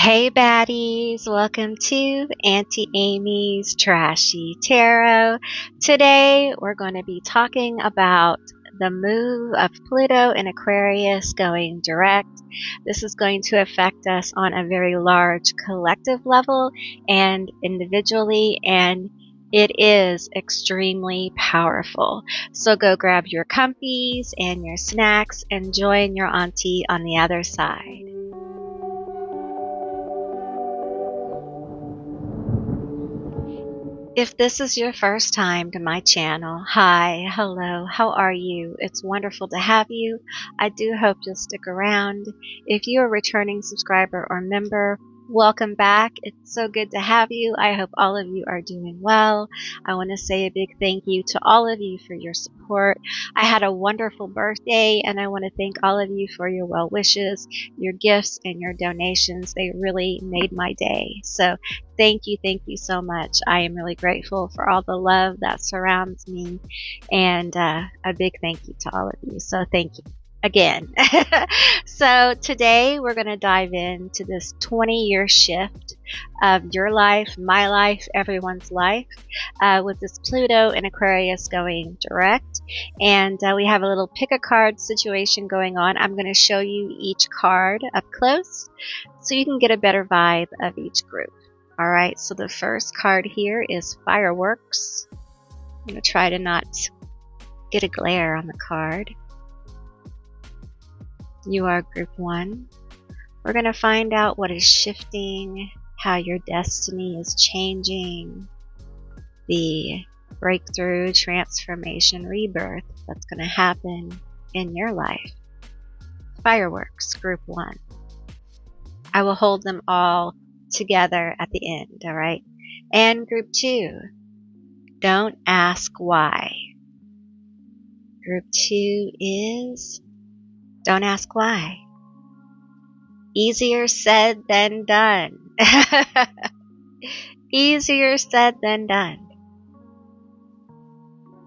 Hey baddies, welcome to Auntie Amy's Trashy Tarot. Today we're going to be talking about the move of Pluto in Aquarius going direct. This is going to affect us on a very large collective level and individually, and it is extremely powerful. So go grab your comfies and your snacks and join your auntie on the other side. If this is your first time to my channel, hi, hello, how are you? It's wonderful to have you. I do hope you'll stick around. If you're a returning subscriber or member, welcome back. It's so good to have you. I hope all of you are doing well. I want to say a big thank you to all of you for your support. I had a wonderful birthday, and I want to thank all of you for your well wishes, your gifts, and your donations. They really made my day. So thank you so much. I am really grateful for all the love that surrounds me, and a big thank you to all of you. So thank you again. So today we're going to dive into this 20-year shift of your life, my life, everyone's life, with this Pluto in Aquarius going direct. And we have a little pick a card situation going on. I'm going to show you each card up close so you can get a better vibe of each group. Alright, so the first card here is Fireworks. I'm going to try to not get a glare on the card. You are group 1. We're going to find out what is shifting, how your destiny is changing, the breakthrough, transformation, rebirth that's going to happen in your life. Fireworks, group 1. I will hold them all together at the end, alright? And group 2, don't ask why. Group 2 is don't ask why. Easier said than done. Easier said than done.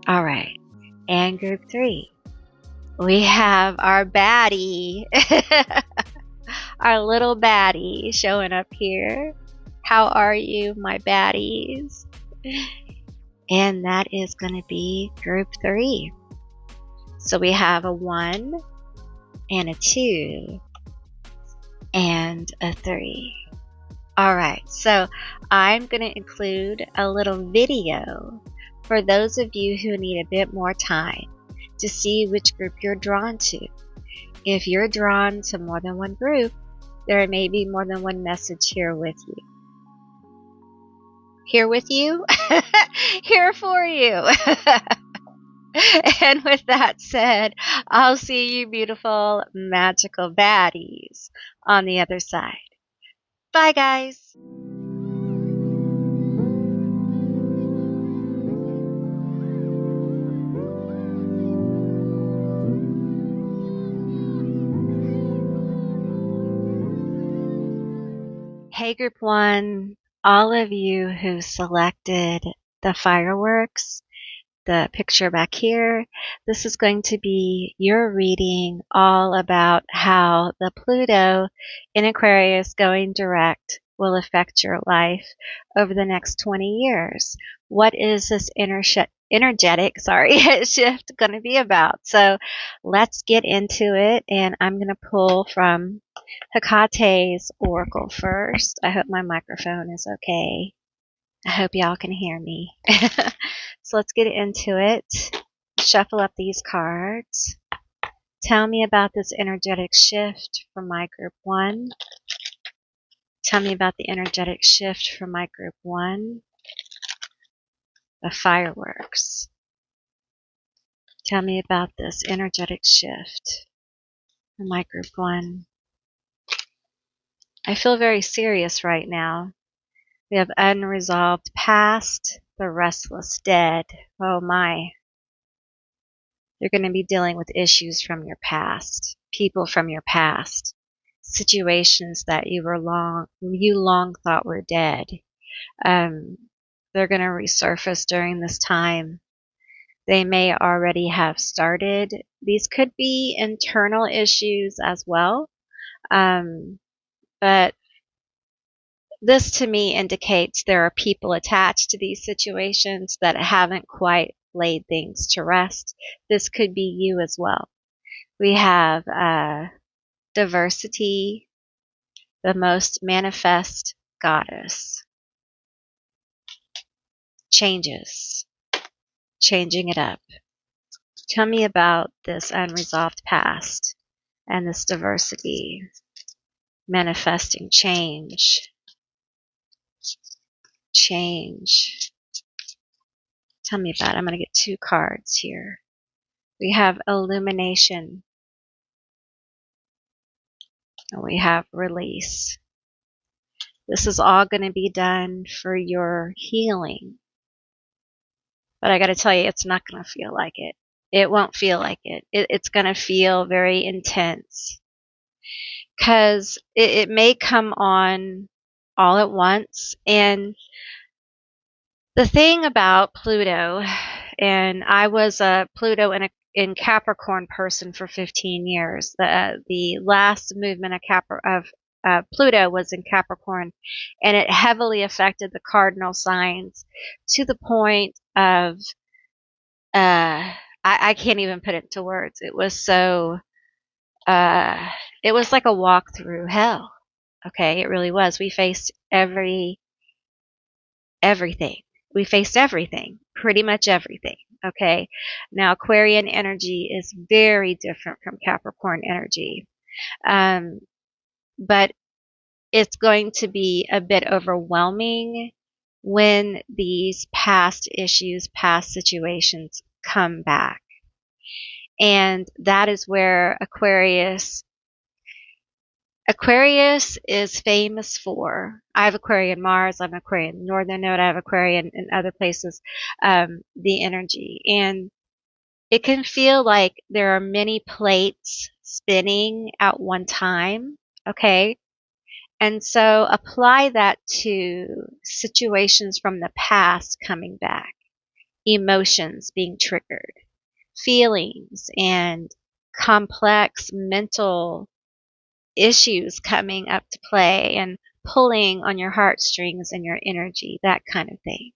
Alright, and group 3, we have our baddie. Our little baddie showing up here. How are you, my baddies? And that is going to be group 3. So we have a 1 and a 2 and a 3. Alright, so I'm going to include a little video for those of you who need a bit more time to see which group you're drawn to. If you're drawn to more than one group, there may be more than one message here with you. Here with you? Here for you. And with that said, I'll see you beautiful, magical baddies on the other side. Bye, guys. Hey, group 1, all of you who selected the fireworks, the picture back here, this is going to be your reading all about how the Pluto in Aquarius going direct will affect your life over the next 20 years. What is this energetic shift going to be about? So let's get into it, and I'm going to pull from Hecate's Oracle first. I hope my microphone is okay. I hope y'all can hear me. So let's get into it. Shuffle up these cards. Tell me about this energetic shift for my group 1. Tell me about the energetic shift for my group 1. The fireworks. Tell me about this energetic shift for my group 1. I feel very serious right now. We have unresolved past, the restless dead. Oh my. You're going to be dealing with issues from your past, people from your past, situations that you long thought were dead. They're going to resurface during this time. They may already have started. These could be internal issues as well. But This to me indicates there are people attached to these situations that haven't quite laid things to rest. This could be you as well. We have diversity, the most manifest goddess. Changes, changing it up. Tell me about this unresolved past and this diversity, manifesting change. Change. Tell me about it. I'm going to get 2 cards here. We have illumination. And we have release. This is all going to be done for your healing. But I got to tell you, it's not going to feel like it. It won't feel like it. It's going to feel very intense. Because it may come on all at once. And the thing about Pluto, and I was a Pluto in Capricorn person for 15 years. The last movement of Pluto was in Capricorn, and it heavily affected the cardinal signs to the point of I can't even put it into words. It was so it was like a walk through hell. Okay, it really was. We faced everything. We faced everything, pretty much everything. Okay, now Aquarian energy is very different from Capricorn energy, but it's going to be a bit overwhelming when these past issues, past situations come back. And that is where Aquarius is famous for. I have Aquarian Mars, I have Aquarian Northern Node, I have Aquarian in other places, the energy. And it can feel like there are many plates spinning at one time, okay? And so apply that to situations from the past coming back, emotions being triggered, feelings and complex mental issues coming up to play and pulling on your heartstrings and your energy, that kind of thing.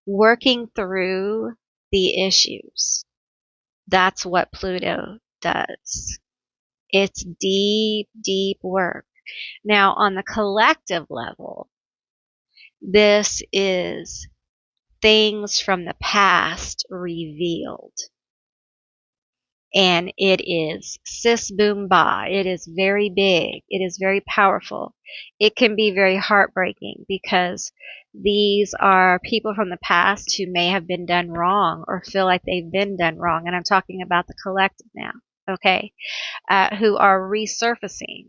Working through the issues. That's what Pluto does. It's deep, deep work. Now, on the collective level, this is things from the past revealed. And it is sis boom ba. It is very big. It is very powerful. It can be very heartbreaking because these are people from the past who may have been done wrong or feel like they've been done wrong. And I'm talking about the collective now, okay, who are resurfacing.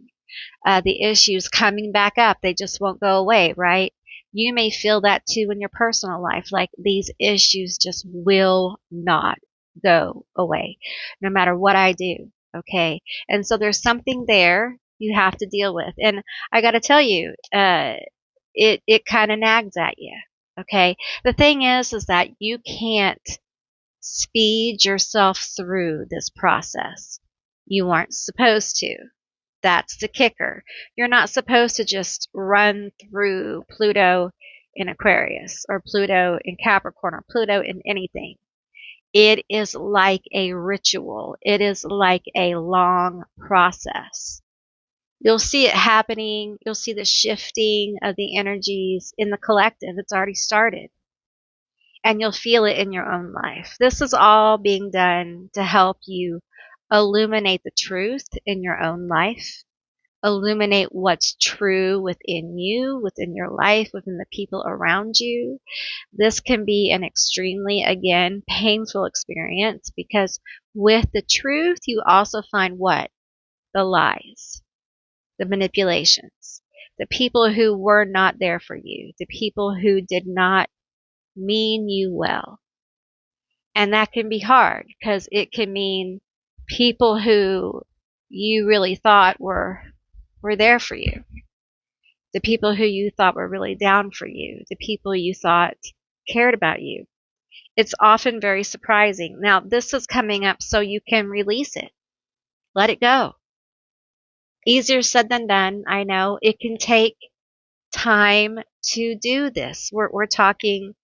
The issues coming back up. They just won't go away, right? You may feel that too in your personal life, like these issues just will not go away, no matter what I do, okay? And so there's something there you have to deal with. And I got to tell you, it kind of nags at you, okay? The thing is that you can't speed yourself through this process. You aren't supposed to. That's the kicker. You're not supposed to just run through Pluto in Aquarius or Pluto in Capricorn or Pluto in anything. It is like a ritual. It is like a long process. You'll see it happening. You'll see the shifting of the energies in the collective. It's already started. And you'll feel it in your own life. This is all being done to help you illuminate the truth in your own life, illuminate what's true within you, within your life, within the people around you. This can be an extremely, again, painful experience because with the truth, you also find what? The lies, the manipulations, the people who were not there for you, the people who did not mean you well. And that can be hard because it can mean people who you really thought were there for you. The people who you thought were really down for you. The people you thought cared about you. It's often very surprising. Now, this is coming up so you can release it. Let it go. Easier said than done. I know it can take time to do this. We're talking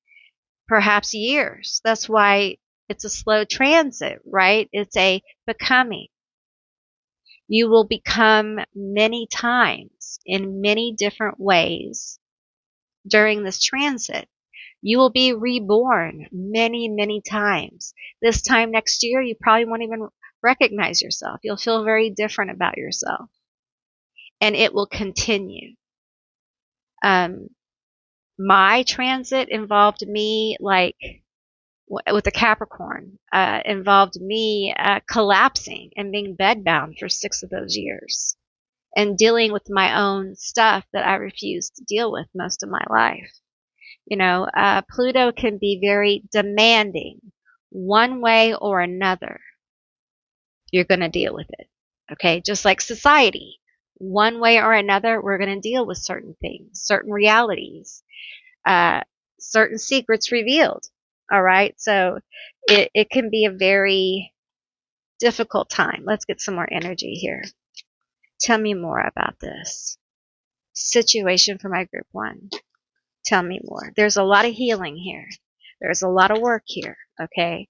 perhaps years. That's why it's a slow transit, right? It's a becoming. You will become many times in many different ways during this transit. You will be reborn many, many times. This time next year, you probably won't even recognize yourself. You'll feel very different about yourself. And it will continue. My transit involved me, like, with the Capricorn, involved me collapsing and being bedbound for 6 of those years and dealing with my own stuff that I refused to deal with most of my life. You know, Pluto can be very demanding one way or another. You're going to deal with it. Okay. Just like society, one way or another, we're going to deal with certain things, certain realities, certain secrets revealed. All right. So it can be a very difficult time. Let's get some more energy here. Tell me more about this situation for my group 1. Tell me more. There's a lot of healing here. There's a lot of work here. Okay.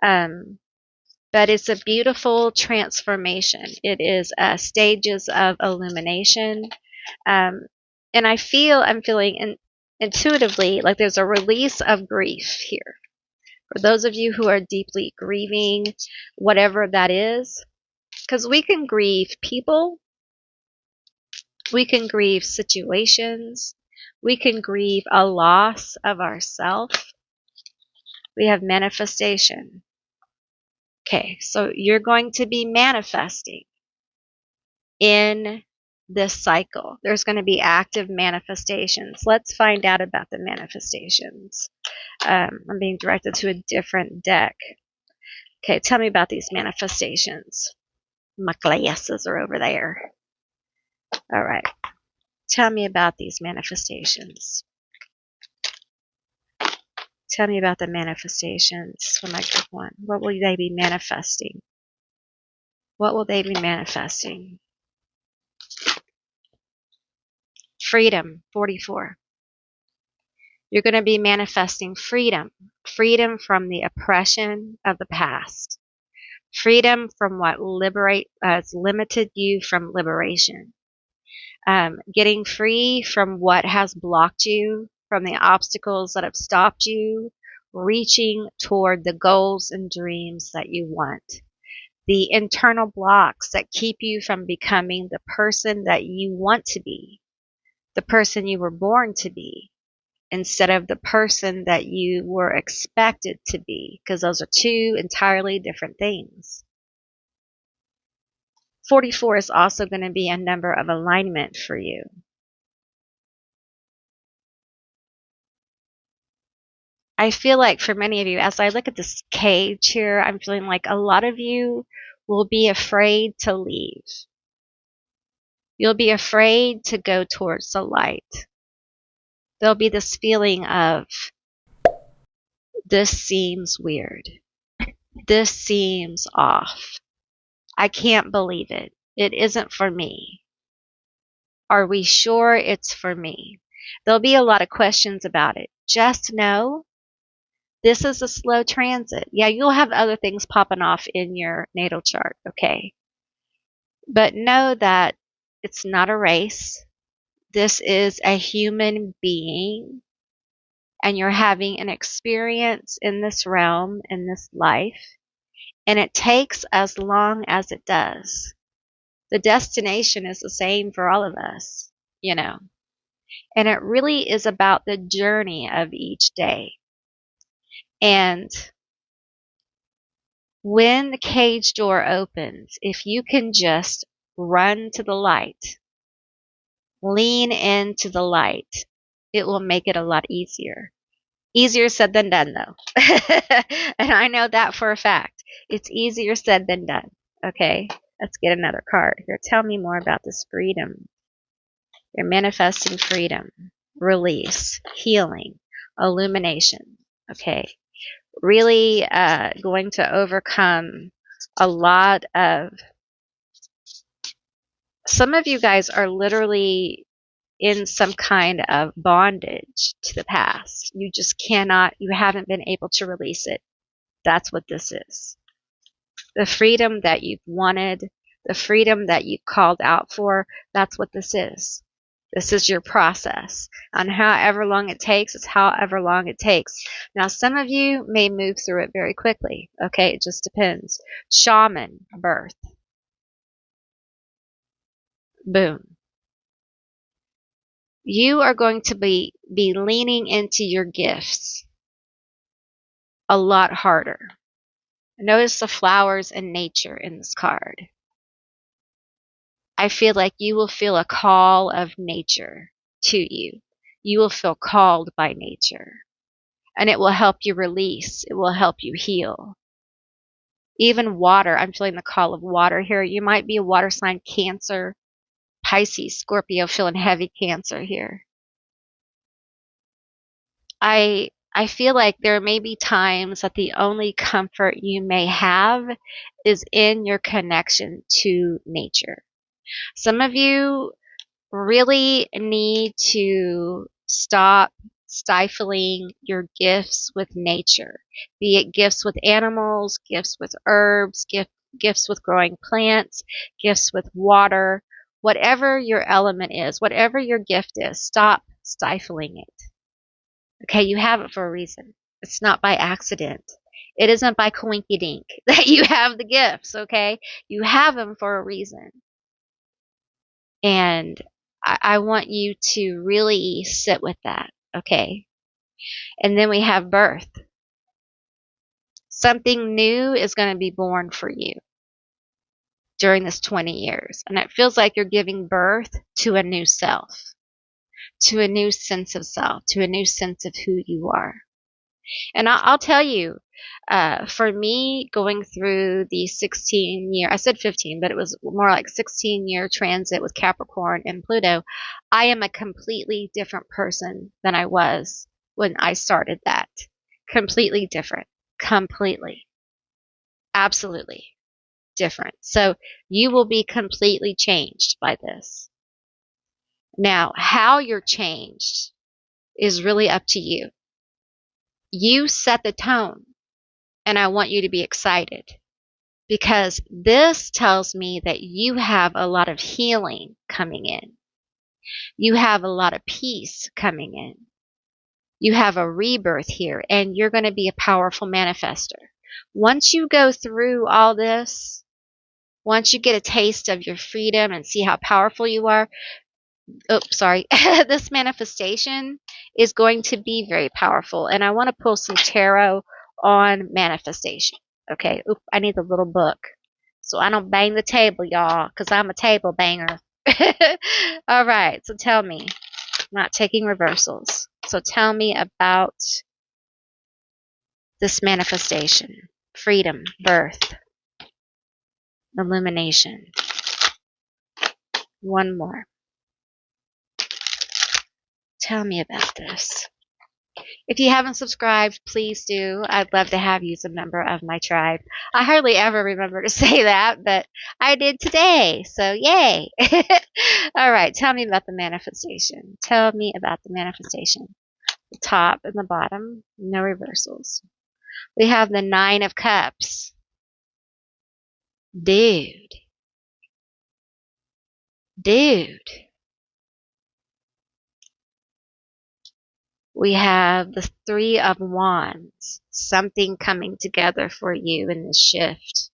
But it's a beautiful transformation. It is stages of illumination. And I'm feeling intuitively like there's a release of grief here. For those of you who are deeply grieving, whatever that is, because we can grieve people, we can grieve situations, we can grieve a loss of ourself. We have manifestation. Okay, so you're going to be manifesting in this cycle. There's going to be active manifestations. Let's find out about the manifestations. I'm being directed to a different deck. Okay, tell me about these manifestations. My glasses are over there. All right. Tell me about these manifestations. Tell me about the manifestations for my group 1. What will they be manifesting? What will they be manifesting? Freedom, 44. You're going to be manifesting freedom. Freedom from the oppression of the past. Freedom from what has limited you from liberation. Getting free from what has blocked you, from the obstacles that have stopped you, reaching toward the goals and dreams that you want. The internal blocks that keep you from becoming the person that you want to be, the person you were born to be, instead of the person that you were expected to be, because those are 2 entirely different things. 44 is also going to be a number of alignment for you. I feel like for many of you, as I look at this cage here, I'm feeling like a lot of you will be afraid to leave. You'll be afraid to go towards the light. There'll be this feeling of, this seems weird. This seems off. I can't believe it. It isn't for me. Are we sure it's for me? There'll be a lot of questions about it. Just know this is a slow transit. Yeah, you'll have other things popping off in your natal chart, okay? But know that it's not a race. This is a human being, and you're having an experience in this realm, in this life, and it takes as long as it does. The destination is the same for all of us, you know. And it really is about the journey of each day. And when the cage door opens, if you can just run to the light, lean into the light, it will make it a lot easier. Easier said than done, though. And I know that for a fact. It's easier said than done. Okay, let's get another card here. Tell me more about this freedom. You're manifesting freedom, release, healing, illumination. Okay, really going to overcome a lot of, some of you guys are literally in some kind of bondage to the past. You just cannot, you haven't been able to release it. That's what this is. The freedom that you've wanted, the freedom that you called out for, that's what this is. This is your process. And however long it takes, it's however long it takes. Now, some of you may move through it very quickly. Okay, it just depends. Shaman, birth. Boom. You are going to be leaning into your gifts a lot harder. Notice the flowers and nature in this card. I feel like you will feel a call of nature to you. You will feel called by nature. And it will help you release. It will help you heal. Even water. I'm feeling the call of water here. You might be a water sign, Cancer, Pisces, Scorpio, feeling heavy Cancer here. I feel like there may be times that the only comfort you may have is in your connection to nature. Some of you really need to stop stifling your gifts with nature, be it gifts with animals, gifts with herbs, gifts with growing plants, gifts with water, whatever your element is, whatever your gift is, stop stifling it. Okay, you have it for a reason. It's not by accident. It isn't by coinkydink that you have the gifts, okay? You have them for a reason. And I want you to really sit with that, okay? And then we have birth. Something new is going to be born for you during this 20 years. And it feels like you're giving birth to a new self, to a new sense of self, to a new sense of who you are. And I'll tell you, for me, going through the 16-year, I said 15, but it was more like 16-year transit with Capricorn and Pluto, I am a completely different person than I was when I started that. Completely different. Completely. Absolutely different. So you will be completely changed by this. Now, how you're changed is really up to you. You set the tone, and I want you to be excited because this tells me that you have a lot of healing coming in. You have a lot of peace coming in. You have a rebirth here, and you're going to be a powerful manifester. Once you go through all this, once you get a taste of your freedom and see how powerful you are, this manifestation is going to be very powerful. And I want to pull some tarot on manifestation. Okay. Oop, I need the little book so I don't bang the table, y'all, because I'm a table banger. All right. So tell me, I'm not taking reversals. So tell me about this manifestation. Freedom, birth, illumination. One more. Tell me about this. If you haven't subscribed, please do. I'd love to have you as a member of my tribe. I hardly ever remember to say that, but I did today, so yay. All right, tell me about the manifestation. Tell me about the manifestation. The top and the bottom, no reversals. We have the 9 of Cups. Dude. We have the 3 of Wands, something coming together for you in this shift.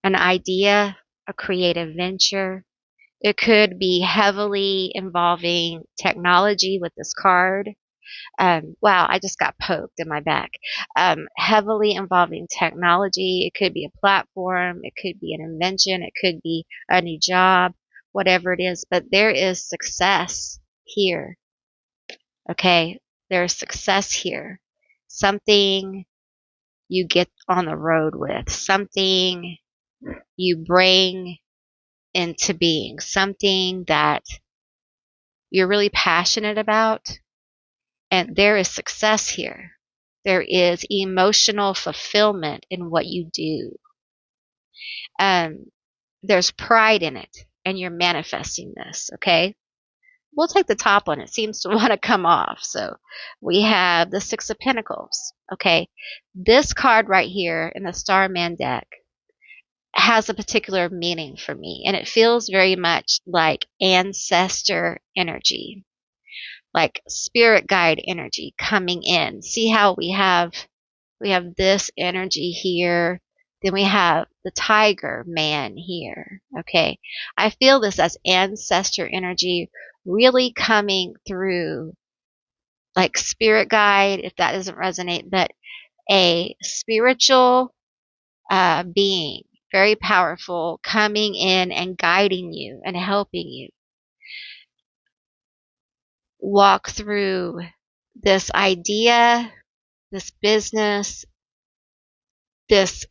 An idea, a creative venture. It could be heavily involving technology with this card. Wow, I just got poked in my back. Heavily involving technology. It could be a platform. It could be an invention. It could be a new job, whatever it is. But there is success here. Okay, there's success here. Something you get on the road with. Something you bring into being. Something that you're really passionate about. And there is success here. There is emotional fulfillment in what you do. There's pride in it. And you're manifesting this, okay? we'll take the top one. It seems to want to come off. So we have the Six of Pentacles. Okay. This card right here in the Starman deck has a particular meaning for me, and it feels very much like ancestor energy, like spirit guide energy coming in. See how we have this energy here, then we have the tiger man here. Okay, I feel this as ancestor energy really coming through, like spirit guide, if that doesn't resonate, but a spiritual being, very powerful, coming in and guiding you and helping you walk through this idea, this business, this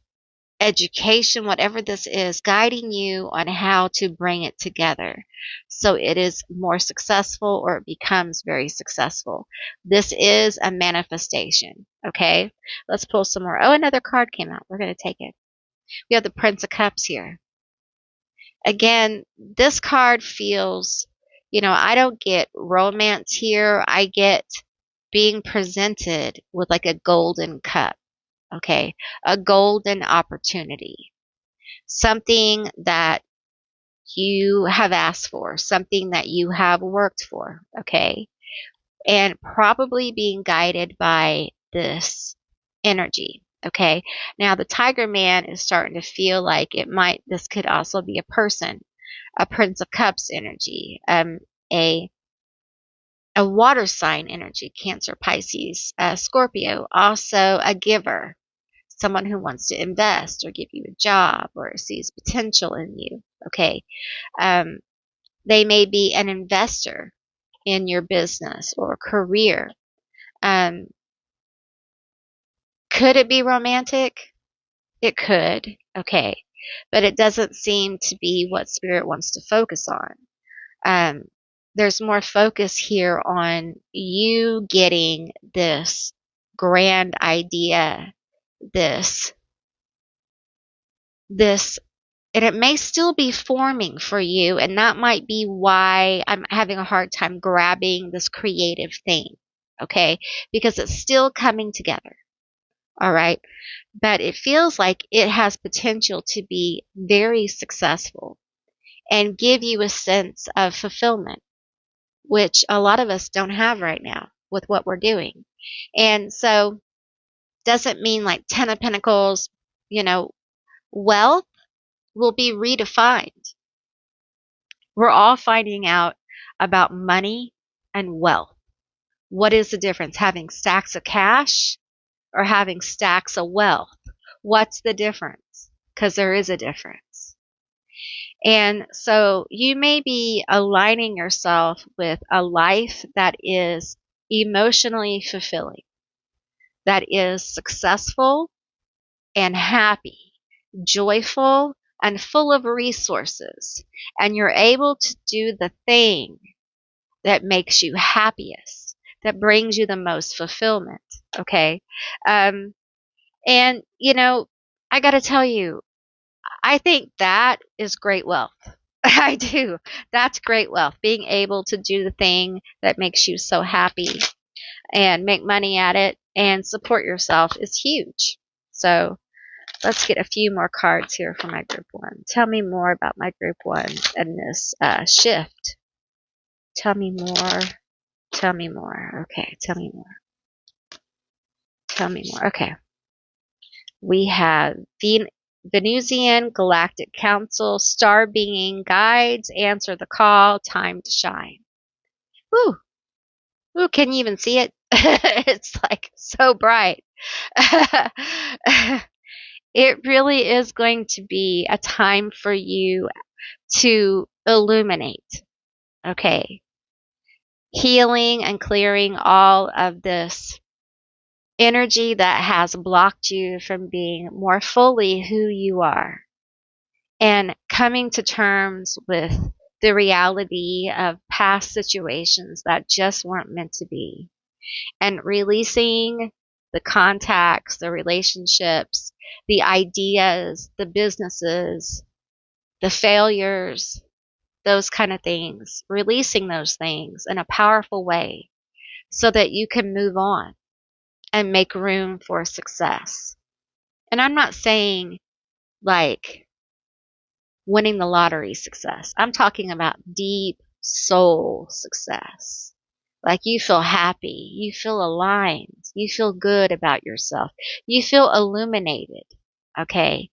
education, whatever this is, guiding you on how to bring it together so it is more successful or it becomes very successful. This is a manifestation. Okay, let's pull some more. Oh, another card came out. We're going to take it. We have the Prince of Cups here. Again, this card feels, I don't get romance here. I get being presented with like a golden cup. Okay, a golden opportunity, something that you have asked for, something that you have worked for. Okay, and probably being guided by this energy. Okay, now the Tiger Man is starting to feel like this could also be a person, a Prince of Cups energy, a water sign energy, Cancer, Pisces, Scorpio, also a giver, someone who wants to invest or give you a job or sees potential in you. Okay, they may be an investor in your business or career. Could it be romantic? It could, okay, but it doesn't seem to be what Spirit wants to focus on. There's more focus here on you getting this grand idea, this, and it may still be forming for you, and that might be why I'm having a hard time grabbing this creative thing, okay, because it's still coming together. All right. But it feels like it has potential to be very successful and give you a sense of fulfillment, which a lot of us don't have right now with what we're doing. And so doesn't mean like Ten of Pentacles, wealth will be redefined. We're all finding out about money and wealth. What is the difference? Having stacks of cash or having stacks of wealth? What's the difference? Because there is a difference. And so you may be aligning yourself with a life that is emotionally fulfilling, that is successful and happy, joyful and full of resources. And you're able to do the thing that makes you happiest, that brings you the most fulfillment. Okay. And, I got to tell you, I think that is great wealth. I do. That's great wealth. Being able to do the thing that makes you so happy and make money at it and support yourself is huge. So let's get a few more cards here for my group one. Tell me more about my group one and this shift. Tell me more. Tell me more. Okay, tell me more. Tell me more. Okay. We have Venusian Galactic Council, Star Being, Guides, Answer the Call, Time to Shine. Woo! Ooh, can you even see it? It's like so bright. It really is going to be a time for you to illuminate. Okay. Healing and clearing all of this energy that has blocked you from being more fully who you are, and coming to terms with the reality of past situations that just weren't meant to be, and releasing the contacts, the relationships, the ideas, the businesses, the failures, those kind of things, releasing those things in a powerful way so that you can move on and make room for success. And I'm not saying like winning the lottery success. I'm talking about deep soul success. Like you feel happy, you feel aligned, you feel good about yourself, you feel illuminated, okay?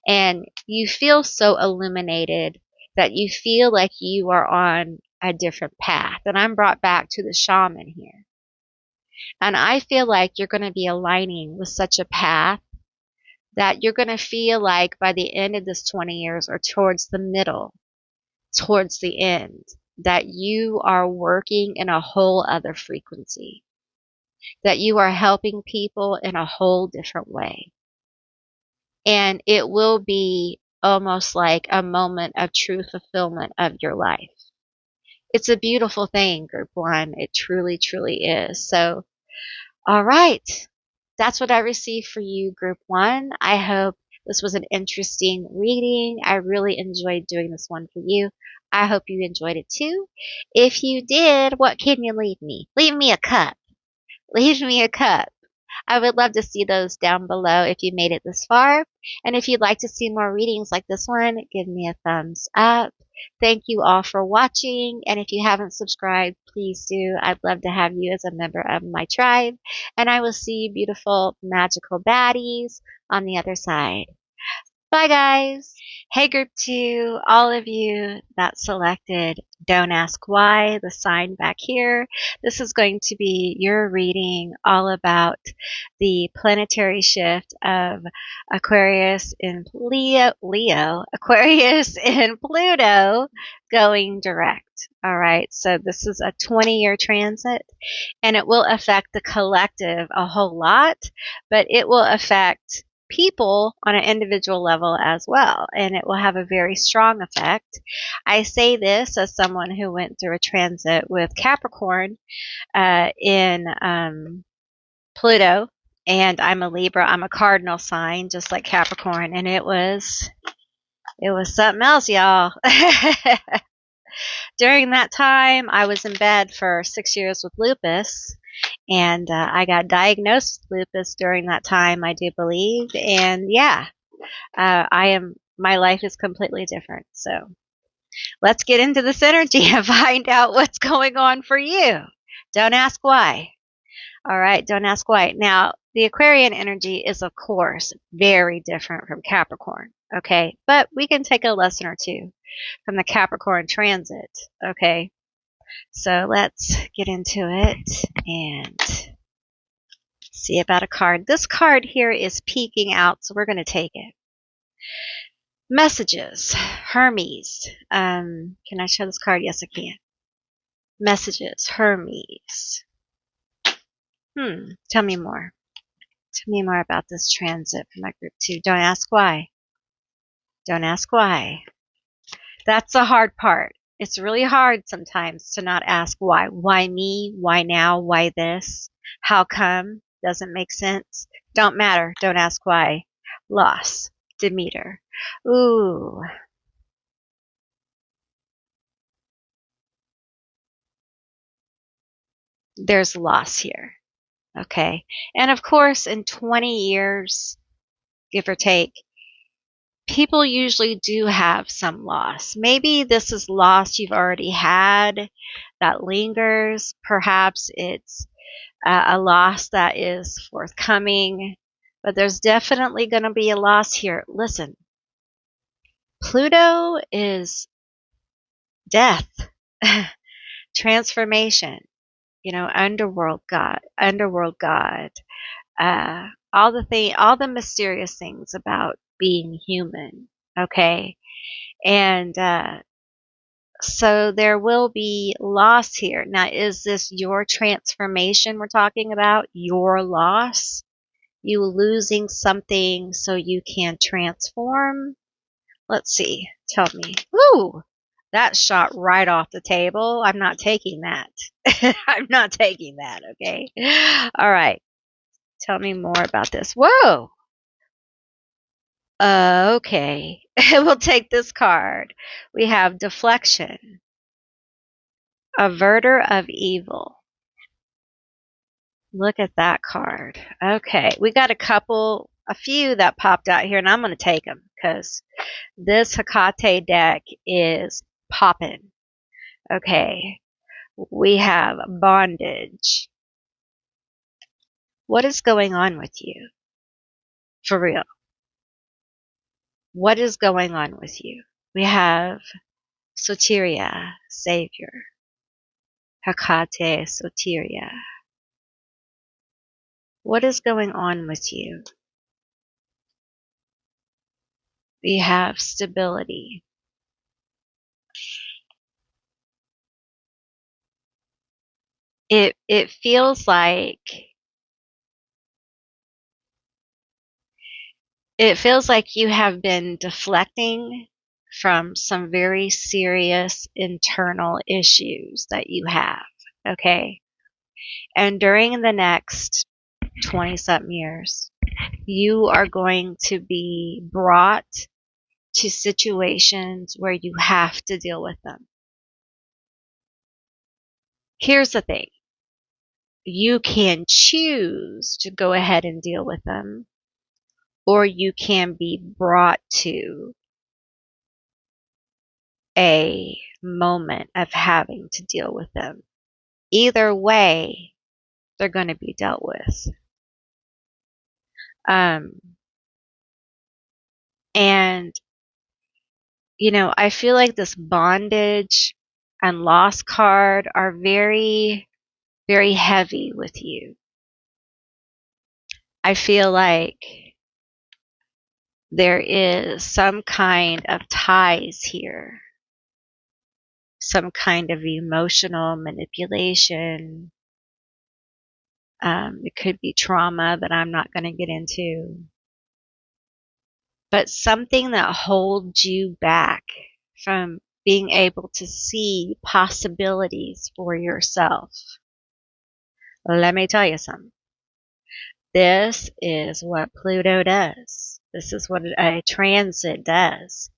And you feel so illuminated that you feel like you are on a different path. And I'm brought back to the shaman here. And I feel like you're going to be aligning with such a path that you're going to feel like by the end of this 20 years or towards the middle, towards the end, that you are working in a whole other frequency, that you are helping people in a whole different way. And it will be almost like a moment of true fulfillment of your life. It's a beautiful thing, Group 1. It truly, truly is. So, all right. That's what I received for you, Group 1. I hope this was an interesting reading. I really enjoyed doing this one for you. I hope you enjoyed it too. If you did, what can you leave me? Leave me a cup. Leave me a cup. I would love to see those down below if you made it this far. And if you'd like to see more readings like this one, give me a thumbs up. Thank you all for watching. And if you haven't subscribed, please do. I'd love to have you as a member of my tribe. And I will see you beautiful, magical baddies on the other side. Bye, guys. Hey, Group 2, all of you that selected Don't Ask Why, the sign back here. This is going to be your reading all about the planetary shift of Aquarius in Leo, Aquarius in Pluto going direct. All right, so this is a 20-year transit, and it will affect the collective a whole lot, but it will affect people on an individual level as well, and it will have a very strong effect. I say this as someone who went through a transit with Capricorn in Pluto, and I'm a Libra. I'm a cardinal sign, just like Capricorn, and it was something else, y'all. During that time, I was in bed for 6 years with lupus. And I got diagnosed with lupus during that time, I do believe. And yeah, my life is completely different. So let's get into this energy and find out what's going on for you. Don't ask why. All right, don't ask why. Now, the Aquarian energy is, of course, very different from Capricorn. Okay, but we can take a lesson or two from the Capricorn transit. Okay. So let's get into it and see about a card. This card here is peeking out, so we're going to take it. Messages. Hermes. Can I show this card? Yes, I can. Messages. Hermes. Tell me more. Tell me more about this transit for my Group 2. Don't ask why. Don't ask why. That's the hard part. It's really hard sometimes to not ask why. Why me? Why now? Why this? How come? Doesn't make sense. Don't matter. Don't ask why. Loss. Demeter. Ooh. There's loss here. Okay. And of course, in 20 years, give or take, people usually do have some loss. Maybe this is loss you've already had that lingers. Perhaps it's a loss that is forthcoming, but there's definitely going to be a loss here. Listen, Pluto is death, transformation, underworld God, all the mysterious things about being human. Okay. And, so there will be loss here. Now, is this your transformation we're talking about? Your loss? You losing something so you can transform? Let's see. Tell me. Woo! That shot right off the table. I'm not taking that. I'm not taking that, okay? All right. Tell me more about this. Whoa! Okay. We'll take this card. We have deflection, averter of evil. Look at that card. Okay. We got a few that popped out here, and I'm going to take them because this Hecate deck is popping. Okay. We have bondage. What is going on with you? For real. What is going on with you? We have Soteria, Savior. Hecate, Soteria. What is going on with you? We have stability. It feels like you have been deflecting from some very serious internal issues that you have. Okay. And during the next 20 something years, you are going to be brought to situations where you have to deal with them. Here's the thing. You can choose to go ahead and deal with them, or you can be brought to a moment of having to deal with them. Either way, they're going to be dealt with. And, I feel like this bondage and loss card are very, very heavy with you. I feel like there is some kind of ties here, some kind of emotional manipulation. It could be trauma that I'm not going to get into, but something that holds you back from being able to see possibilities for yourself. Let me tell you something. This is what Pluto does. This is what a transit does.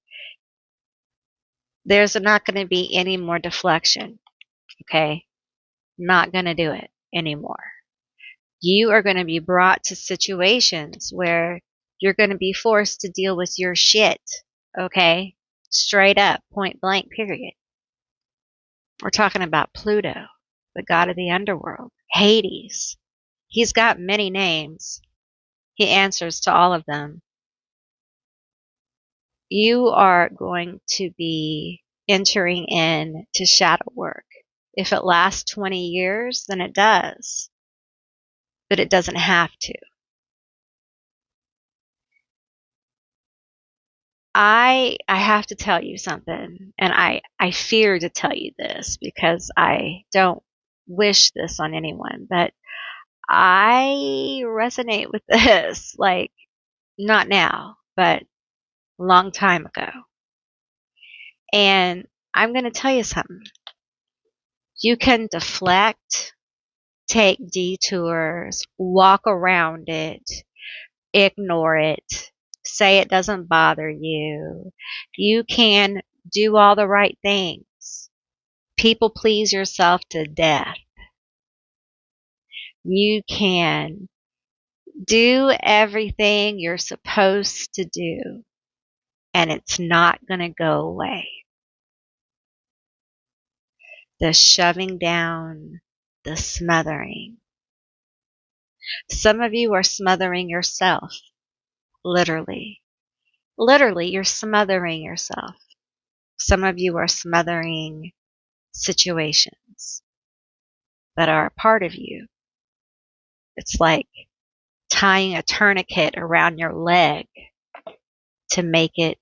There's not going to be any more deflection. Okay? Not going to do it anymore. You are going to be brought to situations where you're going to be forced to deal with your shit. Okay? Straight up, point blank, period. We're talking about Pluto, the god of the underworld, Hades. He's got many names. He answers to all of them. You are going to be entering into shadow work. If it lasts 20 years, then it does. But it doesn't have to. I have to tell you something, and I fear to tell you this because I don't wish this on anyone, but I resonate with this, like, not now, but a long time ago. And I'm going to tell you something. You can deflect, take detours, walk around it, ignore it, say it doesn't bother you. You can do all the right things. People please yourself to death. You can do everything you're supposed to do, and it's not going to go away. The shoving down, the smothering. Some of you are smothering yourself, literally. Literally, you're smothering yourself. Some of you are smothering situations that are a part of you. It's like tying a tourniquet around your leg to make it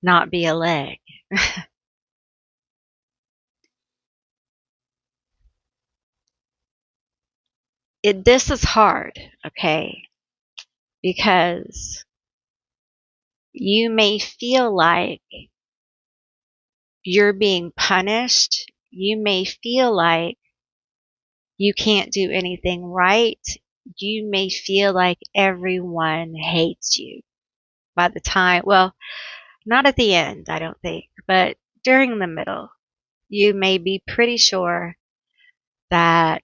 not be a leg. This is hard, okay? Because you may feel like you're being punished. You may feel like you can't do anything right. You may feel like everyone hates you. by the time, well, not at the end, I don't think, but during the middle, you may be pretty sure that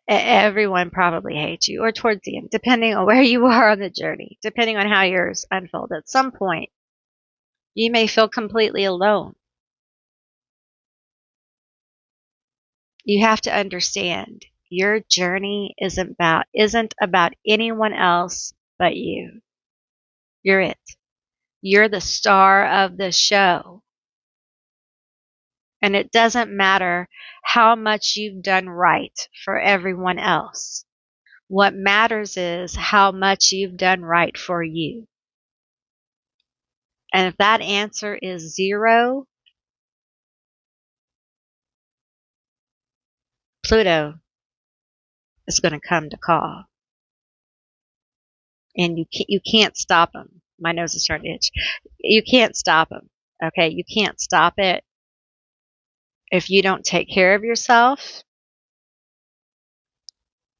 everyone probably hates you, or towards the end, depending on where you are on the journey, depending on how yours unfold. At some point, you may feel completely alone. You have to understand your journey isn't about anyone else but you. You're it. You're the star of the show. And it doesn't matter how much you've done right for everyone else. What matters is how much you've done right for you. And if that answer is 0, Pluto is going to come to call. And you can't stop him. My nose is starting to itch. You can't stop him. Okay, you can't stop it. If you don't take care of yourself,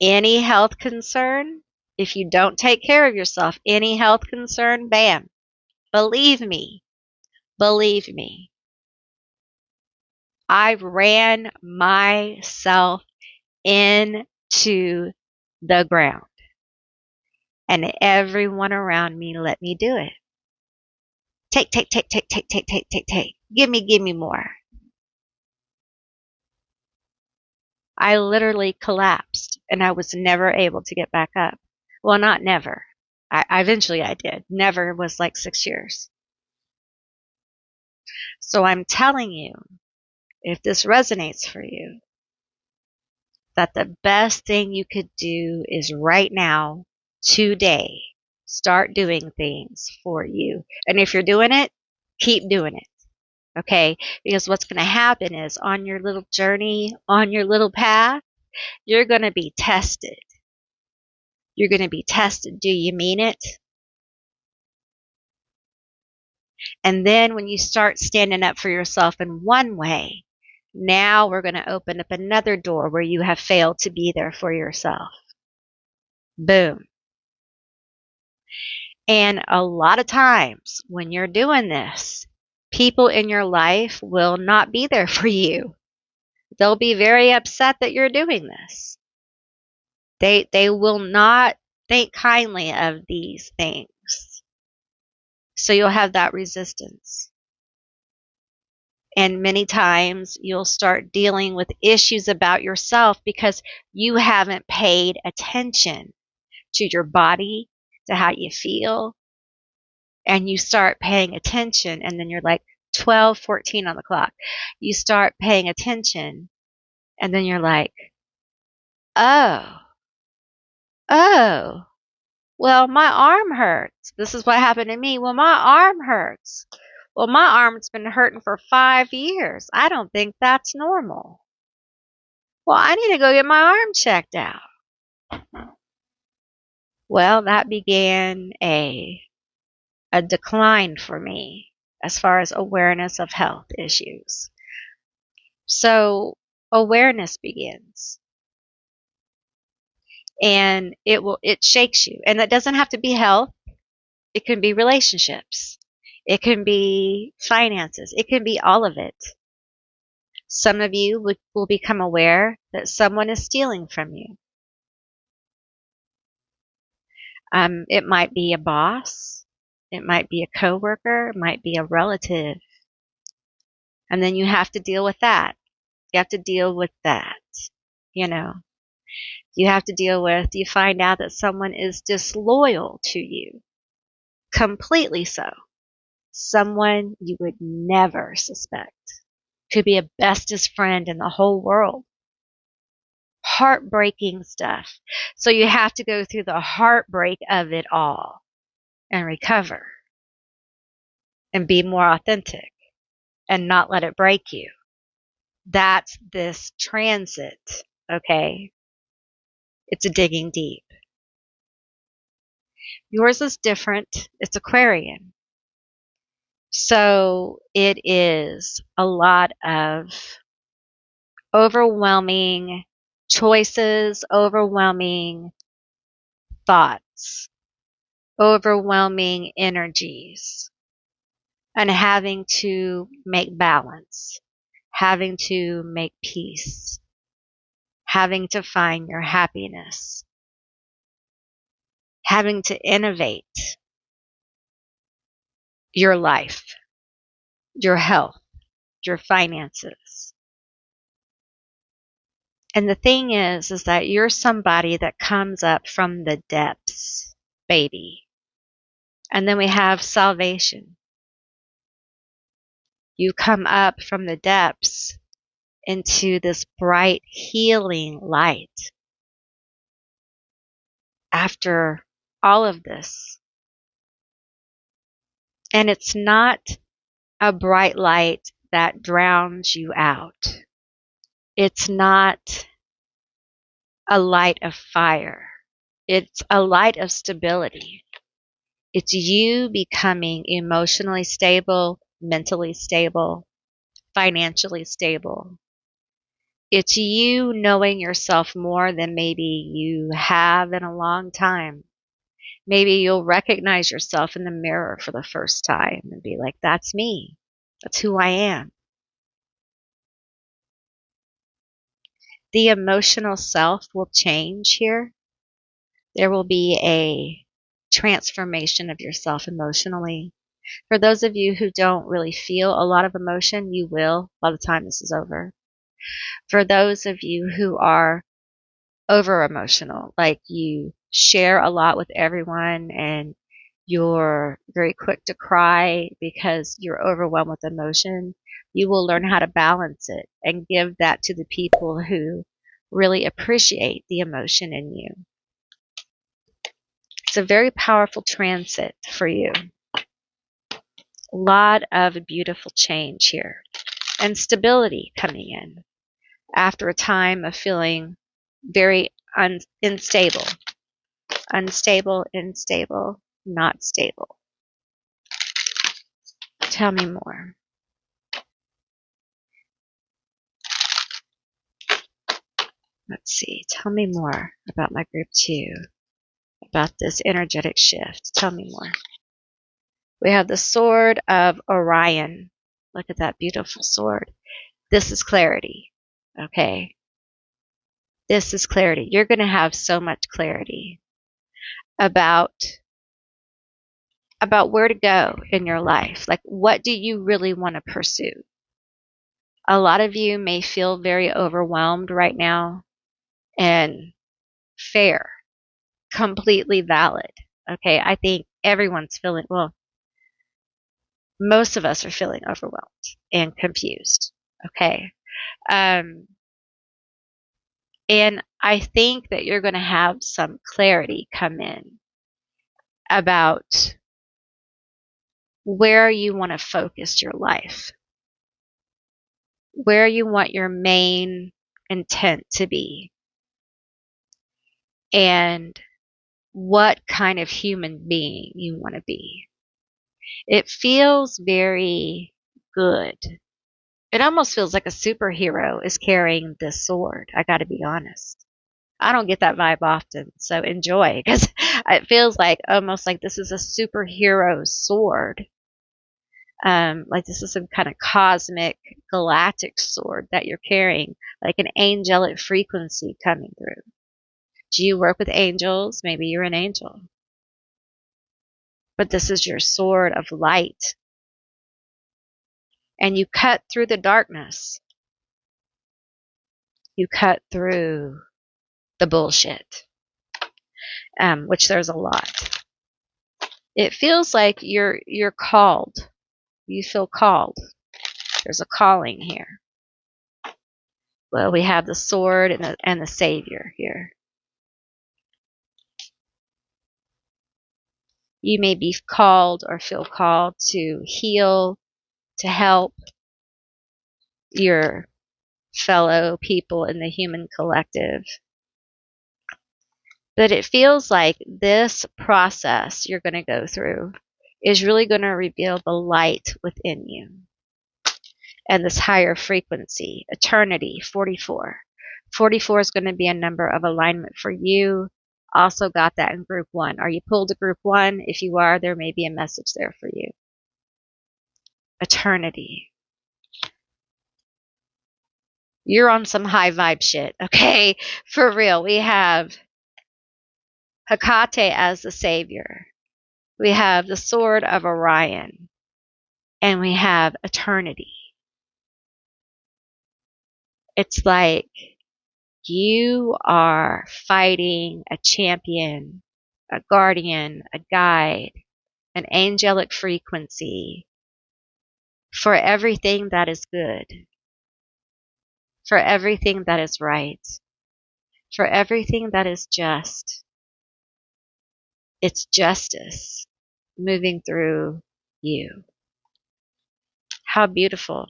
any health concern, if you don't take care of yourself, any health concern, bam. Believe me, I ran myself into the ground. And everyone around me let me do it. Take. Give me more. I literally collapsed and I was never able to get back up. Well, not never. Eventually I did. Never was like 6 years. So I'm telling you, if this resonates for you, that the best thing you could do is right now, today, start doing things for you. And if you're doing it, keep doing it. Okay? Because what's going to happen is on your little journey, on your little path, you're going to be tested. You're going to be tested. Do you mean it? And then when you start standing up for yourself in one way, now we're going to open up another door where you have failed to be there for yourself. Boom. And a lot of times when you're doing this, people in your life will not be there for you. They'll be very upset that you're doing this. They will not think kindly of these things. So you'll have that resistance. And many times you'll start dealing with issues about yourself because you haven't paid attention to your body, to how you feel. And you start paying attention, and then you're like 12, 14 on the clock. You start paying attention, and then you're like, oh, well, my arm hurts. This is what happened to me. Well, my arm hurts. Well, my arm's been hurting for 5 years. I don't think that's normal. Well, I need to go get my arm checked out. Well, that began a decline for me as far as awareness of health issues. So awareness begins. And it shakes you. And that doesn't have to be health. It can be relationships. It can be finances. It can be all of it. Some of you will become aware that someone is stealing from you. It might be a boss. It might be a coworker. It might be a relative. And then you have to deal with that. You have to deal with that. You have to deal with, you find out that someone is disloyal to you. Completely so. Someone you would never suspect. Could be a bestest friend in the whole world. Heartbreaking stuff. So you have to go through the heartbreak of it all and recover and be more authentic and not let it break you. That's this transit, okay? It's a digging deep. Yours is different. It's Aquarian. So it is a lot of overwhelming choices, overwhelming thoughts, overwhelming energies and having to make balance, having to make peace, having to find your happiness, having to innovate your life, your health, your finances. And the thing is that you're somebody that comes up from the depths, baby. And then we have salvation. You come up from the depths into this bright, healing light. After all of this. And it's not a bright light that drowns you out. It's not a light of fire. It's a light of stability. It's you becoming emotionally stable, mentally stable, financially stable. It's you knowing yourself more than maybe you have in a long time. Maybe you'll recognize yourself in the mirror for the first time and be like, that's me. That's who I am. The emotional self will change here. There will be a transformation of yourself emotionally. For those of you who don't really feel a lot of emotion, you will by the time this is over. For those of you who are over emotional, like you share a lot with everyone and you're very quick to cry because you're overwhelmed with emotion, you will learn how to balance it and give that to the people who really appreciate the emotion in you. It's a very powerful transit for you. A lot of beautiful change here and stability coming in after a time of feeling very unstable, not stable. Tell me more. Let's see. Tell me more about my group 2, about this energetic shift. Tell me more. We have the sword of Orion. Look at that beautiful sword. This is clarity. Okay. This is clarity. You're going to have so much clarity about where to go in your life. Like, what do you really want to pursue? A lot of you may feel very overwhelmed right now, and fair, completely valid. Okay, I think everyone's feeling, well, most of us are feeling overwhelmed and confused. Okay. And I think that you're going to have some clarity come in about where you want to focus your life, where you want your main intent to be, and what kind of human being you want to be. It feels very good. It almost feels like a superhero is carrying this sword. I got to be honest. I don't get that vibe often, so enjoy, because it feels like almost like this is a superhero sword. Like this is some kind of cosmic galactic sword that you're carrying, like an angelic frequency coming through. Do you work with angels? Maybe you're an angel. But this is your sword of light. And you cut through the darkness. You cut through the bullshit, which there's a lot. It feels like you're called. You feel called. There's a calling here. Well, we have the sword and the savior here. You may be called or feel called to heal, to help your fellow people in the human collective. But it feels like this process you're going to go through is really going to reveal the light within you. And this higher frequency, eternity, 44. 44 is going to be a number of alignment for you, Also got that in group 1. Are you pulled to group 1? If you are, there may be a message there for you. Eternity. You're on some high vibe shit, okay? For real. We have Hecate as the savior. We have the sword of Orion. And we have eternity. It's like you are fighting a champion, a guardian, a guide, an angelic frequency for everything that is good, for everything that is right, for everything that is just. It's justice moving through you. How beautiful.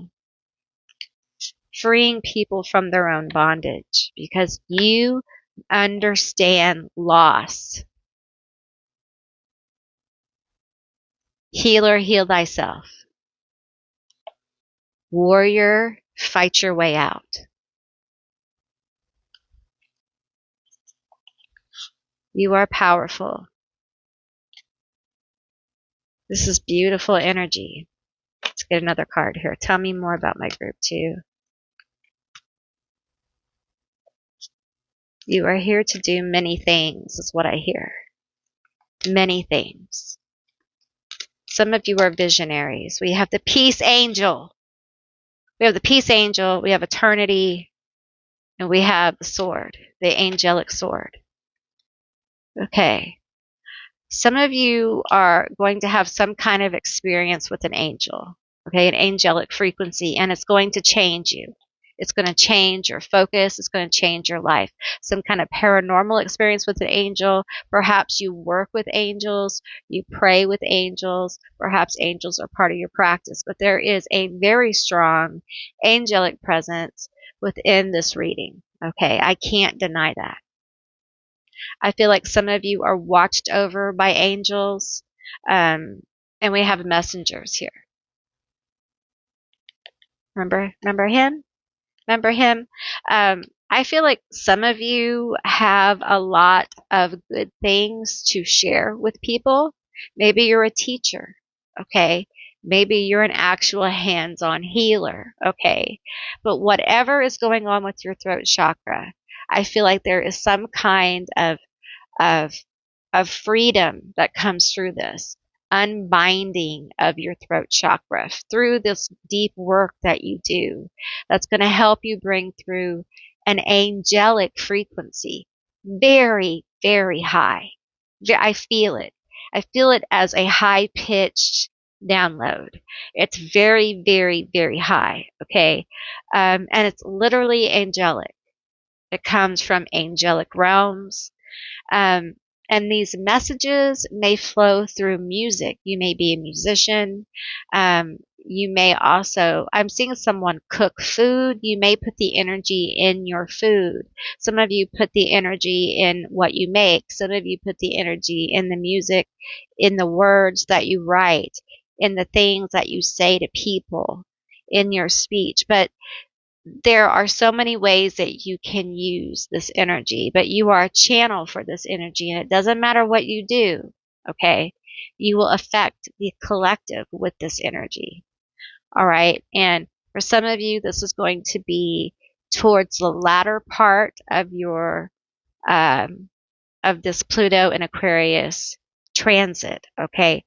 Freeing people from their own bondage because you understand loss. Healer, heal thyself. Warrior, fight your way out. You are powerful. This is beautiful energy. Let's get another card here. Tell me more about my group 2. You are here to do many things, is what I hear. Many things. Some of you are visionaries. We have the peace angel. We have the peace angel. We have eternity. And we have the sword, the angelic sword. Okay. Some of you are going to have some kind of experience with an angel, okay, an angelic frequency, and it's going to change you. It's going to change your focus. It's going to change your life. Some kind of paranormal experience with an angel. Perhaps you work with angels. You pray with angels. Perhaps angels are part of your practice. But there is a very strong angelic presence within this reading, okay? I can't deny that. I feel like some of you are watched over by angels, and we have messengers here. Remember him? Remember him? I feel like some of you have a lot of good things to share with people. Maybe you're a teacher, okay? Maybe you're an actual hands-on healer, okay? But whatever is going on with your throat chakra, I feel like there is some kind of of freedom that comes through this unbinding of your throat chakra through this deep work that you do that's going to help you bring through an angelic frequency very, very high. I feel it. I feel it as a high pitched download. It's very, very, very high. Okay. And it's literally angelic. It comes from angelic realms. Um, and these messages may flow through music. You may be a musician. You may also, I'm seeing someone cook food. You may put the energy in your food. Some of you put the energy in what you make. Some of you put the energy in the music, in the words that you write, in the things that you say to people, in your speech. But there are so many ways that you can use this energy, but you are a channel for this energy, and it doesn't matter what you do, okay? You will affect the collective with this energy, all right? And for some of you, this is going to be towards the latter part of your of this Pluto and Aquarius transit, okay?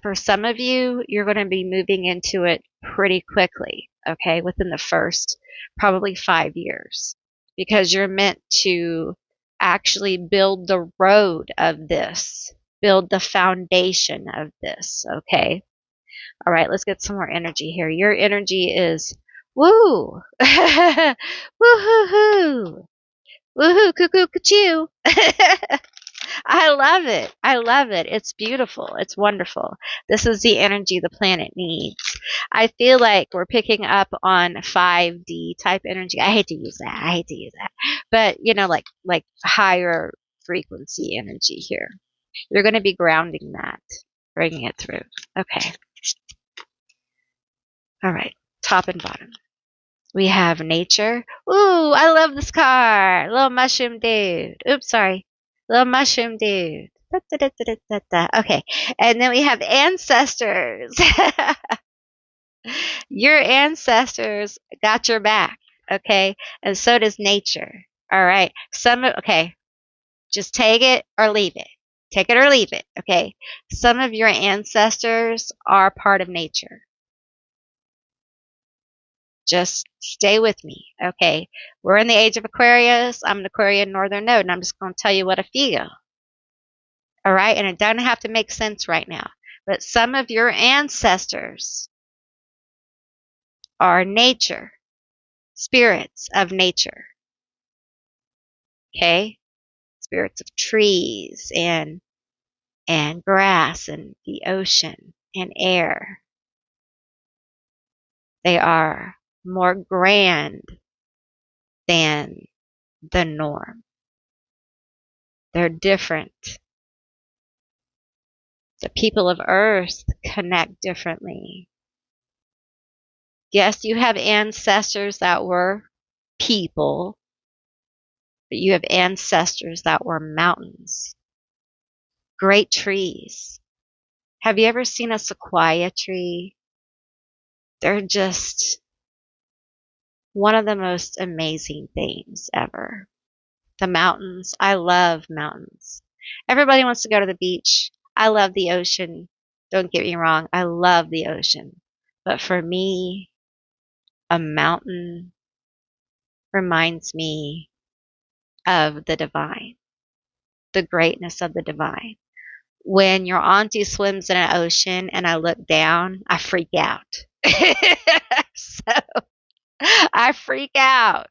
For some of you, you're going to be moving into it pretty quickly, okay, within the first probably 5 years, because you're meant to actually build the road of this, build the foundation of this, okay? All right, let's get some more energy here. Your energy is woo, woo-hoo-hoo, woo-hoo, cuckoo, cuckoo. I love it. I love it. It's beautiful. It's wonderful. This is the energy the planet needs. I feel like we're picking up on 5D type energy. I hate to use that. I hate to use that. But, you know, like higher frequency energy here. You're going to be grounding that, bringing it through. Okay. All right. Top and bottom. We have nature. Ooh, I love this card. Little mushroom dude. Oops, sorry. Little mushroom dude. Da, da, da, da, da, da. Okay. And then we have ancestors. Your ancestors got your back. Okay. And so does nature. All right. Okay. Just take it or leave it. Take it or leave it. Okay. Some of your ancestors are part of nature. Just stay with me. Okay. We're in the age of Aquarius. I'm an Aquarian Northern Node, and I'm just going to tell you what I feel. All right. And it doesn't have to make sense right now. But some of your ancestors are nature, spirits of nature. Okay. Spirits of trees and grass and the ocean and air. They are more grand than the norm. They're different. The people of Earth connect differently. Yes, you have ancestors that were people, but you have ancestors that were mountains. Great trees. Have you ever seen a sequoia tree? They're just one of the most amazing things ever. The mountains. I love mountains. Everybody wants to go to the beach. I love the ocean. Don't get me wrong. I love the ocean. But for me, a mountain reminds me of the divine, the greatness of the divine. When your auntie swims in an ocean and I look down, I freak out. So I freak out.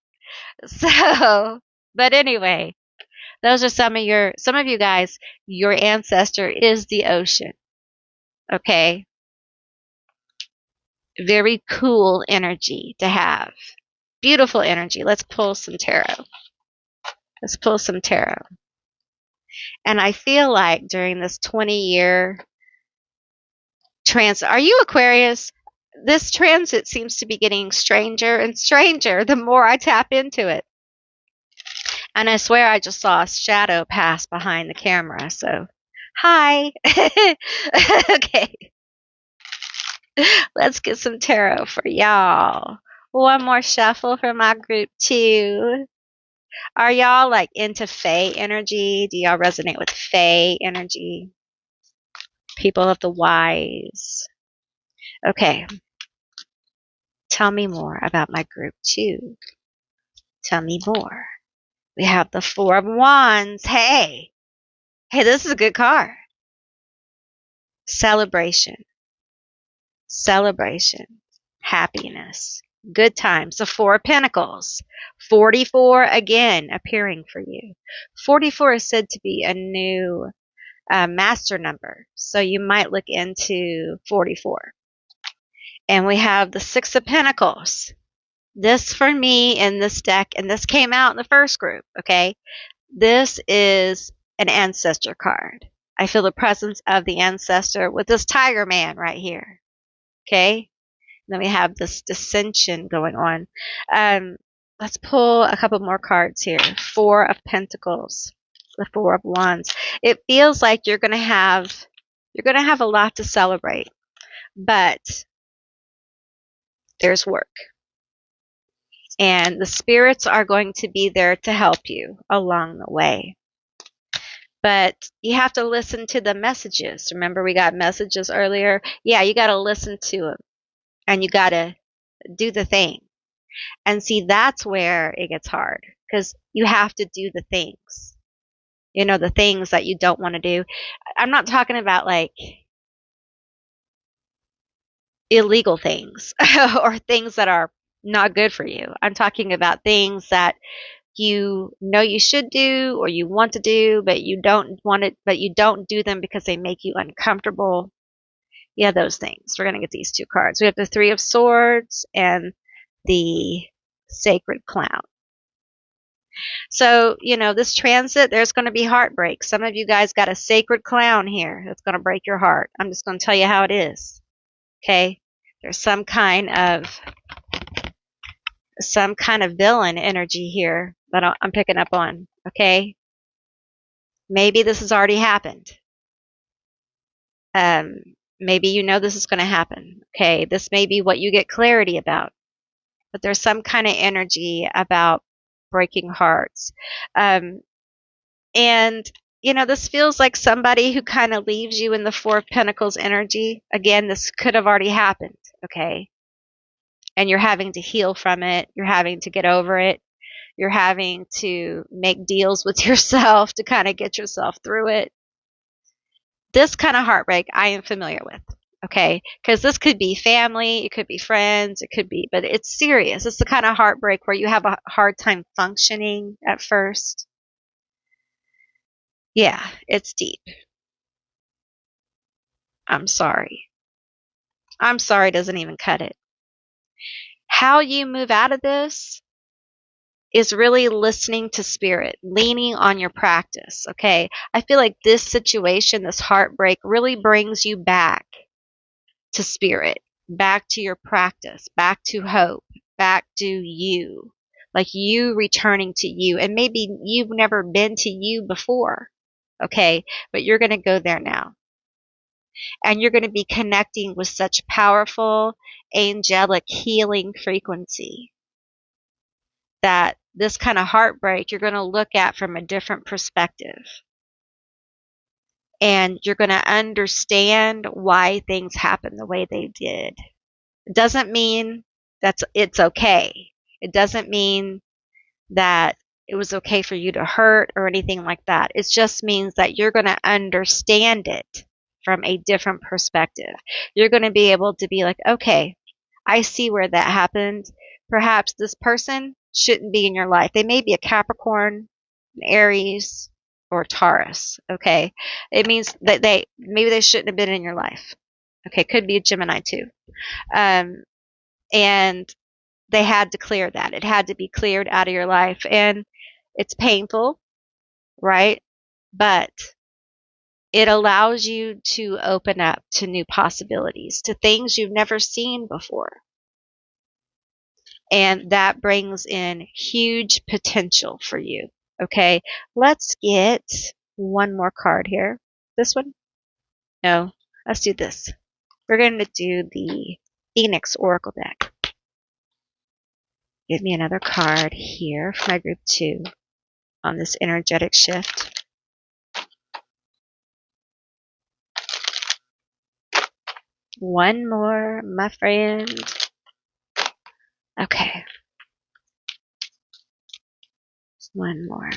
So, but anyway, those are some of you guys, your ancestor is the ocean. Okay. Very cool energy to have. Beautiful energy. Let's pull some tarot. Let's pull some tarot. And I feel like during this 20-year are you Aquarius? This transit seems to be getting stranger and stranger the more I tap into it. And I swear I just saw a shadow pass behind the camera. So, hi. Okay. Let's get some tarot for y'all. One more shuffle for my group too. Are y'all like into Fae energy? Do y'all resonate with Fae energy? People of the wise. Okay. Tell me more about my group too. Tell me more. We have the Four of Wands. Hey, this is a good card. Celebration. Celebration. Happiness. Good times. The Four of Pentacles. 44 again appearing for you. 44 is said to be a new master number. So you might look into 44. And we have the Six of Pentacles. This for me in this deck, and this came out in the first group, okay? This is an ancestor card. I feel the presence of the ancestor with this tiger man right here, okay? Then we have this dissension going on. Let's pull a couple more cards here. Four of Pentacles, the Four of Wands. It feels like you're going to have a lot to celebrate, but there's work. And the spirits are going to be there to help you along the way. But you have to listen to the messages. Remember we got messages earlier? Yeah, you got to listen to them. And you got to do the thing. And see, that's where it gets hard. Because you have to do the things. You know, the things that you don't want to do. I'm not talking about like illegal things. Or things that are not good for you. I'm talking about things that you know you should do or you want to do, but you don't want it, but you don't do them because they make you uncomfortable. Yeah, those things. We're going to get these two cards. We have the Three of Swords and the Sacred Clown. So, you know, this transit, there's going to be heartbreak. Some of you guys got a Sacred Clown here that's going to break your heart. I'm just going to tell you how it is. Okay? There's some kind of villain energy here that I'm picking up on, okay? Maybe this has already happened. Maybe you know this is going to happen. Okay, this may be what you get clarity about. But there's some kind of energy about breaking hearts. And, this feels like somebody who kind of leaves you in the Four of Pentacles energy. Again, this could have already happened, okay? And you're having to heal from it. You're having to get over it. You're having to make deals with yourself to kind of get yourself through it. This kind of heartbreak I am familiar with, okay? Because this could be family, it could be friends, it could be, but it's serious. It's the kind of heartbreak where you have a hard time functioning at first. Yeah, it's deep. I'm sorry. I'm sorry doesn't even cut it. How you move out of this is really listening to spirit, leaning on your practice, okay? I feel like this situation, this heartbreak, really brings you back to spirit, back to your practice, back to hope, back to you. Like you returning to you. And maybe you've never been to you before, okay? But you're going to go there now. And you're going to be connecting with such powerful, angelic, healing frequency that this kind of heartbreak you're going to look at from a different perspective. And you're going to understand why things happen the way they did. It doesn't mean that it's okay. It doesn't mean that it was okay for you to hurt or anything like that. It just means that you're going to understand it from a different perspective. You're going to be able to be like, okay, I see where that happened. Perhaps this person shouldn't be in your life. They may be a Capricorn, an Aries, or Taurus. Okay. It means that maybe they shouldn't have been in your life. Okay. Could be a Gemini too. And they had to clear that. It had to be cleared out of your life. And it's painful, right? But it allows you to open up to new possibilities, to things you've never seen before. And that brings in huge potential for you. Okay, let's get one more card here. This one? No, let's do this. We're going to do the Phoenix Oracle deck. Give me another card here for my group 2 on this energetic shift. One more, my friend. Okay. One more.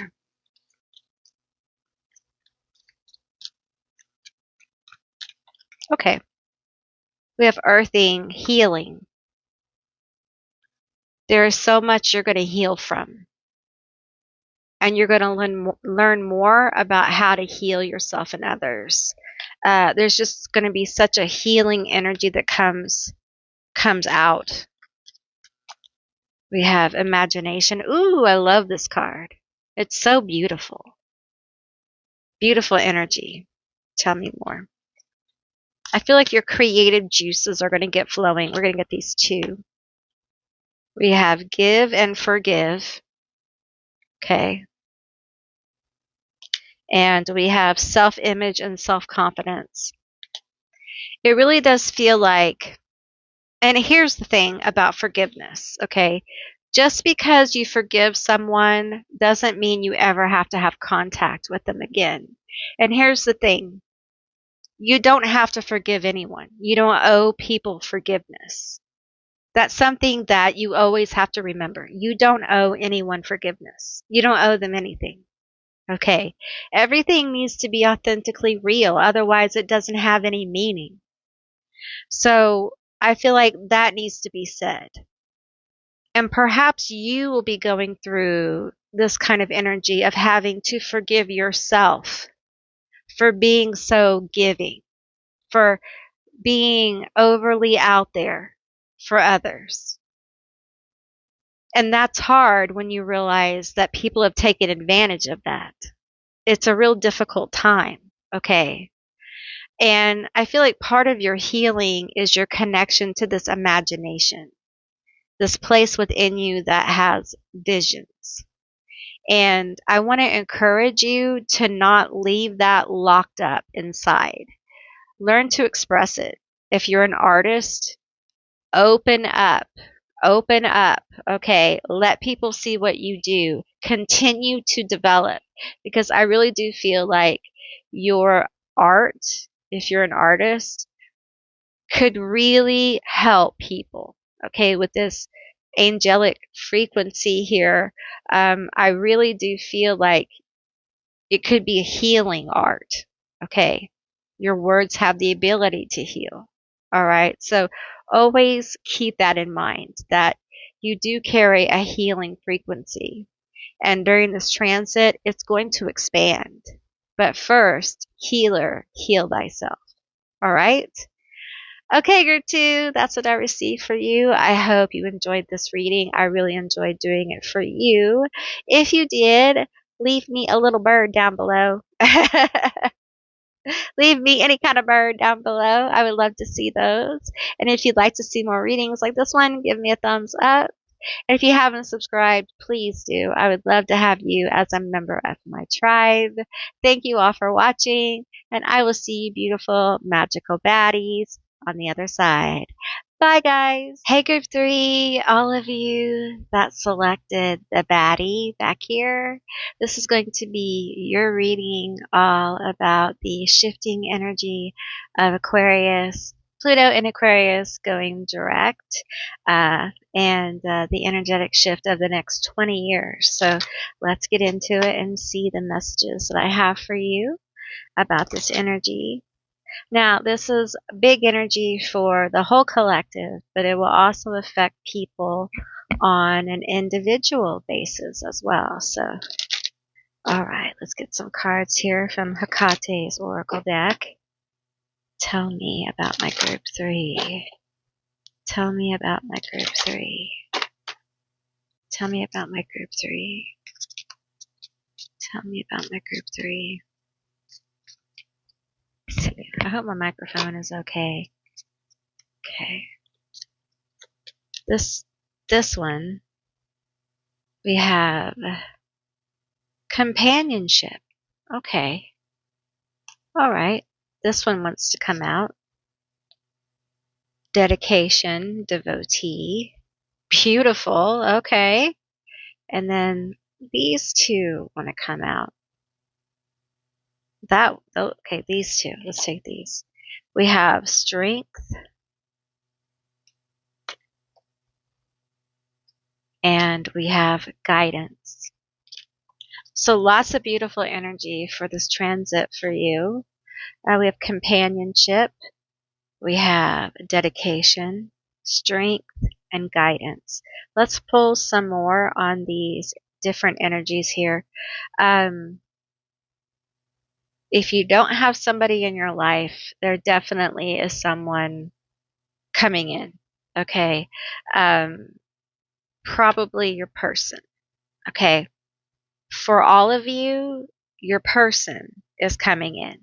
Okay. We have earthing, healing. There is so much you're going to heal from. And you're going to learn more about how to heal yourself and others. There's just going to be such a healing energy that comes out. We have imagination. Ooh, I love this card. It's so beautiful. Beautiful energy. Tell me more. I feel like your creative juices are going to get flowing. We're going to get these 2. We have give and forgive. Okay. And we have self-image and self-confidence. It really does feel like, and here's the thing about forgiveness, okay? Just because you forgive someone doesn't mean you ever have to have contact with them again. And here's the thing. You don't have to forgive anyone. You don't owe people forgiveness. That's something that you always have to remember. You don't owe anyone forgiveness. You don't owe them anything. Okay. Everything needs to be authentically real. Otherwise, it doesn't have any meaning. So I feel like that needs to be said. And perhaps you will be going through this kind of energy of having to forgive yourself for being so giving, for being overly out there for others. And that's hard when you realize that people have taken advantage of that. It's a real difficult time, okay? And I feel like part of your healing is your connection to this imagination, this place within you that has visions. And I want to encourage you to not leave that locked up inside. Learn to express it. If you're an artist, open up. Open up. Okay. Let people see what you do. Continue to develop, because I really do feel like your art, if you're an artist, could really help people. Okay. With this angelic frequency here, I really do feel like it could be a healing art. Okay. Your words have the ability to heal. All right. So always keep that in mind, that you do carry a healing frequency. And during this transit, it's going to expand. But first, healer, heal thyself. All right. Okay, group 2, that's what I received for you. I hope you enjoyed this reading. I really enjoyed doing it for you. If you did, leave me a little bird down below. Leave me any kind of bird down below. I would love to see those. And if you'd like to see more readings like this one, give me a thumbs up. And if you haven't subscribed, please do. I would love to have you as a member of my tribe. Thank you all for watching, and I will see you beautiful, magical baddies on the other side. Bye, guys. Hey, group 3, all of you that selected the baddie back here. This is going to be your reading all about the shifting energy of Aquarius, Pluto in Aquarius going direct, and the energetic shift of the next 20 years. So let's get into it and see the messages that I have for you about this energy. Now, this is big energy for the whole collective, but it will also affect people on an individual basis as well. So, all right, let's get some cards here from Hecate's Oracle deck. Tell me about my group 3. Tell me about my group 3. Tell me about my group 3. Tell me about my group 3. I hope my microphone is okay. Okay. This one, we have companionship. Okay. All right. This one wants to come out. Dedication, devotee. Beautiful. Okay. And then these two want to come out. Okay, these two. Let's take these. We have strength and we have guidance. So lots of beautiful energy for this transit for you. We have companionship. We have dedication, strength, and guidance. Let's pull some more on these different energies here. If you don't have somebody in your life, there definitely is someone coming in. Okay. Probably your person. Okay. For all of you, your person is coming in.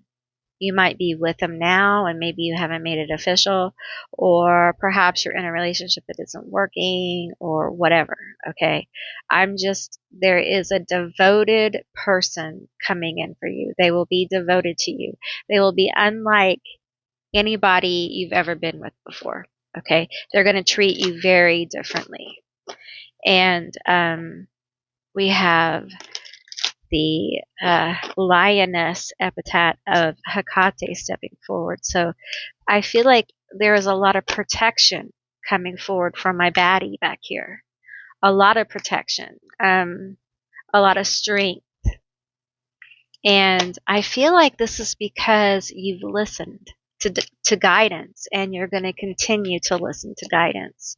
You might be with them now and maybe you haven't made it official, or perhaps you're in a relationship that isn't working or whatever. Okay. There is a devoted person coming in for you. They will be devoted to you. They will be unlike anybody you've ever been with before. Okay. They're going to treat you very differently. And, we have the lioness epithet of Hecate stepping forward. So I feel like there is a lot of protection coming forward from my baddie back here. A lot of protection, a lot of strength. And I feel like this is because you've listened to guidance, and you're going to continue to listen to guidance.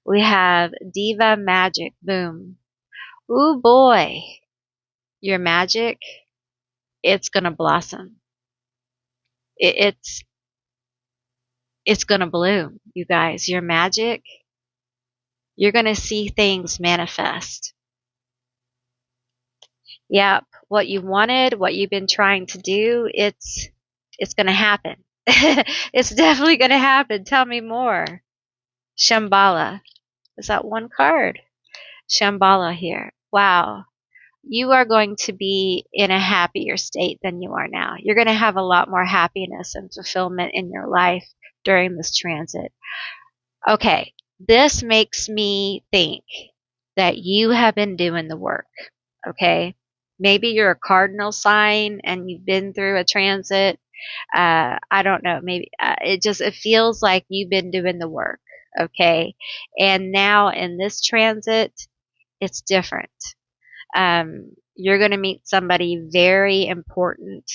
We have diva magic. Boom. Ooh boy. Your magic, it's going to blossom. It's going to bloom, you guys. Your magic, you're going to see things manifest. Yep, what you wanted, what you've been trying to do, it's going to happen. It's definitely going to happen. Tell me more. Shambhala. Is that one card? Shambhala here. Wow. you are going to be in a happier state than you are now. You're going to have a lot more happiness and fulfillment in your life during this transit. Okay, this makes me think that you have been doing the work. Okay, maybe you're a cardinal sign and you've been through a transit. I don't know. Maybe it feels like you've been doing the work. Okay, and now in this transit, it's different. You're going to meet somebody very important,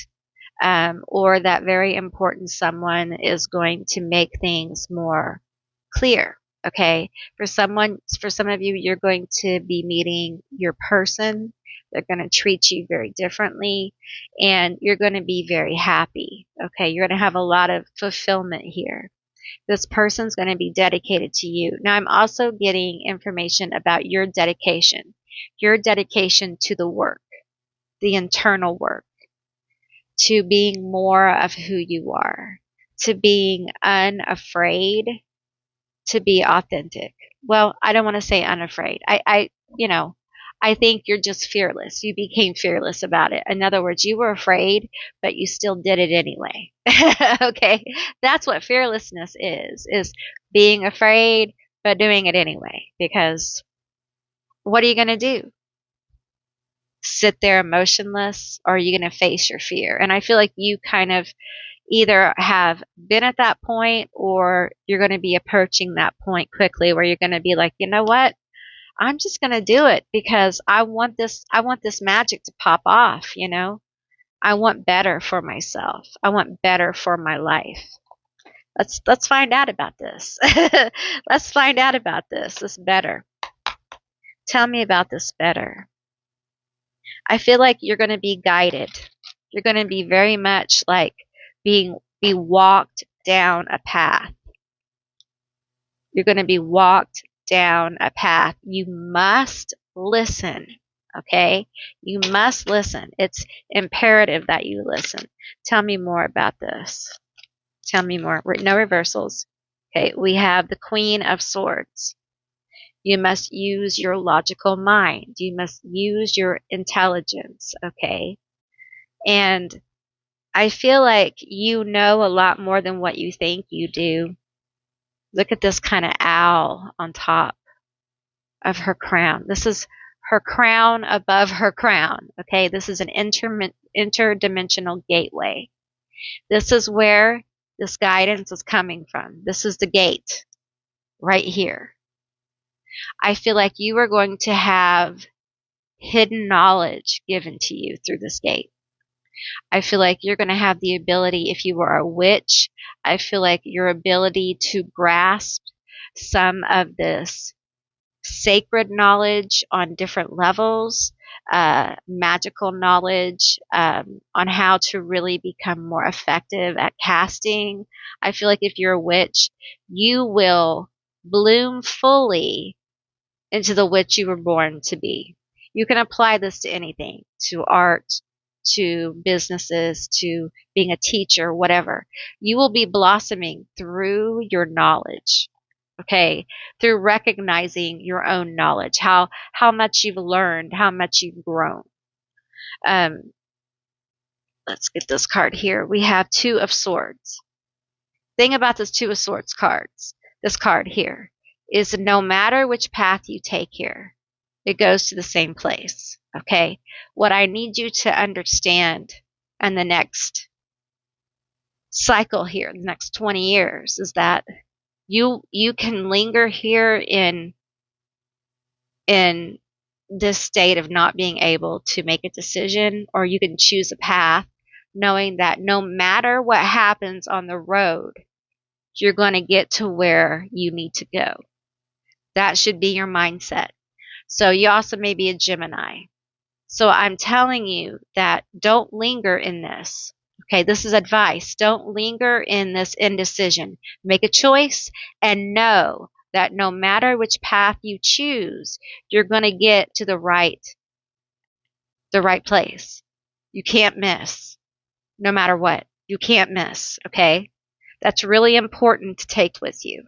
or that very important someone is going to make things more clear. Okay, for some of you, you're going to be meeting your person. They're going to treat you very differently, and you're going to be very happy. Okay, you're going to have a lot of fulfillment here. This person's going to be dedicated to you. Now, I'm also getting information about your dedication to the work, the internal work, to being more of who you are, to being unafraid, to be authentic. Well, I don't want to say unafraid. I think you're just fearless. You became fearless about it. In other words, you were afraid, but you still did it anyway. Okay. That's what fearlessness is being afraid, but doing it anyway. Because what are you going to do? Sit there emotionless, or are you going to face your fear? And I feel like you kind of either have been at that point, or you're going to be approaching that point quickly where you're going to be like, you know what? I'm just going to do it because I want this magic to pop off, you know? I want better for myself. I want better for my life. Let's find out about this. Let's find out about this. This better. Tell me about this better. I feel like you're going to be guided. You're going to be very much like be walked down a path. You're going to be walked down a path. You must listen. Okay? You must listen. It's imperative that you listen. Tell me more about this. Tell me more. No reversals. Okay, we have the Queen of Swords. You must use your logical mind. You must use your intelligence. Okay? And I feel like you know a lot more than what you think you do. Look at this kind of owl on top of her crown. This is her crown above her crown. Okay, this is an interdimensional gateway. This is where this guidance is coming from. This is the gate right here. I feel like you are going to have hidden knowledge given to you through this gate. I feel like you're going to have the ability, if you were a witch, I feel like your ability to grasp some of this sacred knowledge on different levels, magical knowledge on how to really become more effective at casting. I feel like if you're a witch, you will bloom fully into the witch you were born to be. You can apply this to anything, to art, to businesses, to being a teacher, whatever. You will be blossoming through your knowledge. Okay, through recognizing your own knowledge, how much you've learned, how much you've grown. Let's get this card here. We have Two of Swords. Thing about this Two of Swords cards, this card here, is no matter which path you take here, it goes to the same place. Okay, what I need you to understand in the next cycle here, the next 20 years, is that you can linger here in this state of not being able to make a decision, or you can choose a path knowing that no matter what happens on the road, you're going to get to where you need to go. That should be your mindset. So you also may be a Gemini. So I'm telling you that don't linger in this. Okay, this is advice. Don't linger in this indecision. Make a choice and know that no matter which path you choose, you're going to get to the right place. You can't miss. No matter what. You can't miss, okay? That's really important to take with you.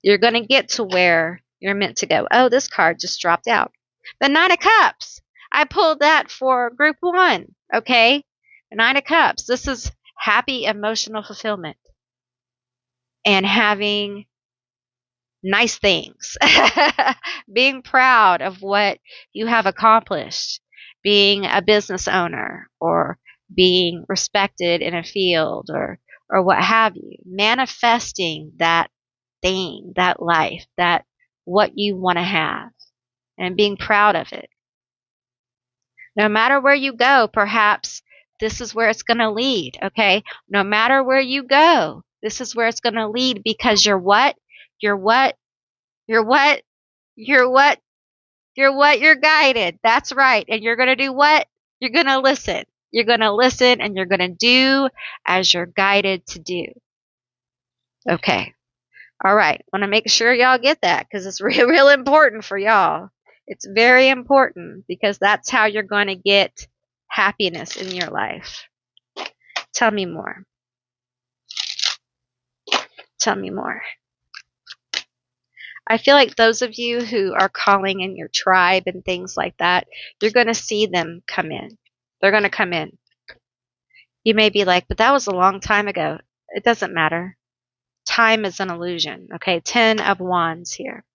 You're going to get to where you're meant to go. Oh, this card just dropped out. The Nine of Cups. I pulled that for group 1, okay? 9 of Cups. This is happy emotional fulfillment and having nice things, being proud of what you have accomplished, being a business owner or being respected in a field or what have you, manifesting that thing, that life, that what you want to have and being proud of it. No matter where you go, perhaps this is where it's going to lead, okay? No matter where you go, this is where it's going to lead because you're what? You're what? You're what? You're what? You're what? You're guided. That's right. And you're going to do what? You're going to listen. You're going to listen and you're going to do as you're guided to do. Okay. All right. Want to make sure y'all get that because it's real important for y'all. It's very important because that's how you're going to get happiness in your life. Tell me more. Tell me more. I feel like those of you who are calling in your tribe and things like that, you're going to see them come in. They're going to come in. You may be like, but that was a long time ago. It doesn't matter. Time is an illusion. Okay, 10 of Wands here.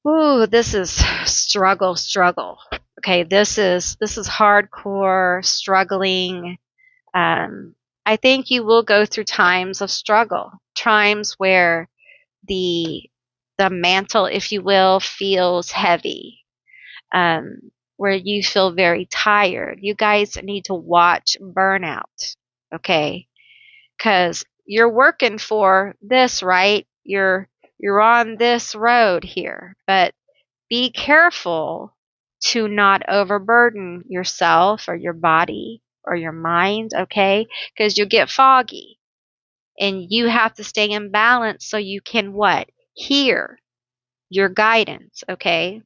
Ooh, this is struggle. Okay, this is hardcore struggling. I think you will go through times of struggle, times where the mantle, if you will, feels heavy, where you feel very tired. You guys need to watch burnout, okay? Because you're working for this, right? You're on this road here, but be careful to not overburden yourself or your body or your mind, okay? Because you'll get foggy. And you have to stay in balance so you can what? Hear your guidance, okay?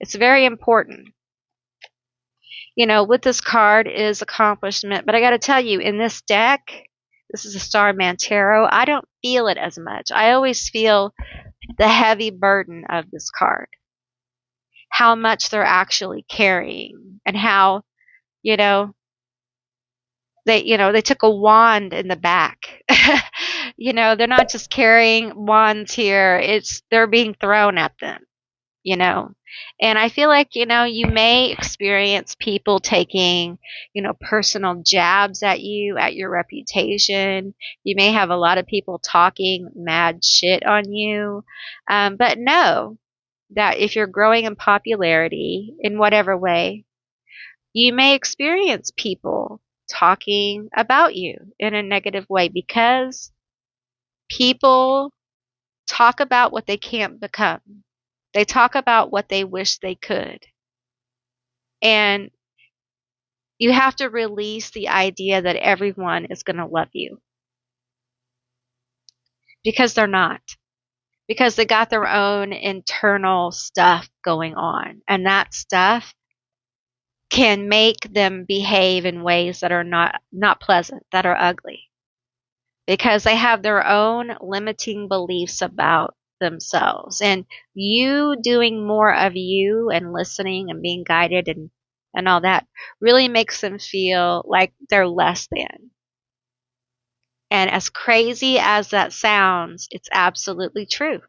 It's very important. You know, with this card is accomplishment, but I got to tell you, in this deck, this is a Starman Tarot, I don't feel it as much. I always feel the heavy burden of this card. How much they're actually carrying and how, you know, they took a wand in the back. They're not just carrying wands here. They're being thrown at them, And I feel like, you may experience people taking, personal jabs at you, at your reputation. You may have a lot of people talking mad shit on you. But know that if you're growing in popularity in whatever way, you may experience people talking about you in a negative way because people talk about what they can't become. They talk about what they wish they could. And you have to release the idea that everyone is going to love you. Because they're not. Because they got their own internal stuff going on. And that stuff can make them behave in ways that are not pleasant, that are ugly. Because they have their own limiting beliefs about themselves. And you doing more of you and listening and being guided and all that really makes them feel like they're less than. And as crazy as that sounds, it's absolutely true.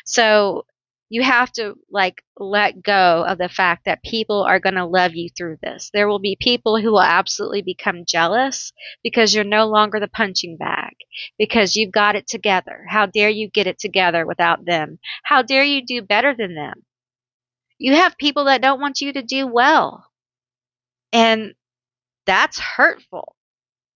So you have to let go of the fact that people are going to love you through this. There will be people who will absolutely become jealous because you're no longer the punching bag, because you've got it together. How dare you get it together without them? How dare you do better than them? You have people that don't want you to do well. And that's hurtful.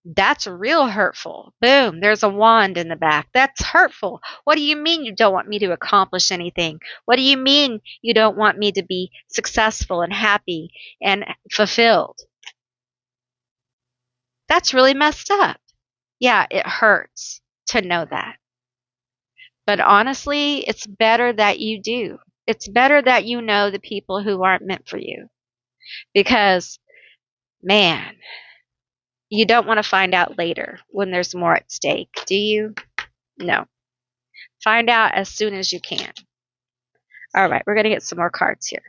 That's real hurtful. Boom, there's a wand in the back. That's hurtful. What do you mean you don't want me to accomplish anything? What do you mean you don't want me to be successful and happy and fulfilled? That's really messed up. Yeah, it hurts to know that. But honestly, it's better that you do. It's better that you know the people who aren't meant for you. Because, man, you don't want to find out later when there's more at stake, do you? No. Find out as soon as you can. All right, we're going to get some more cards here.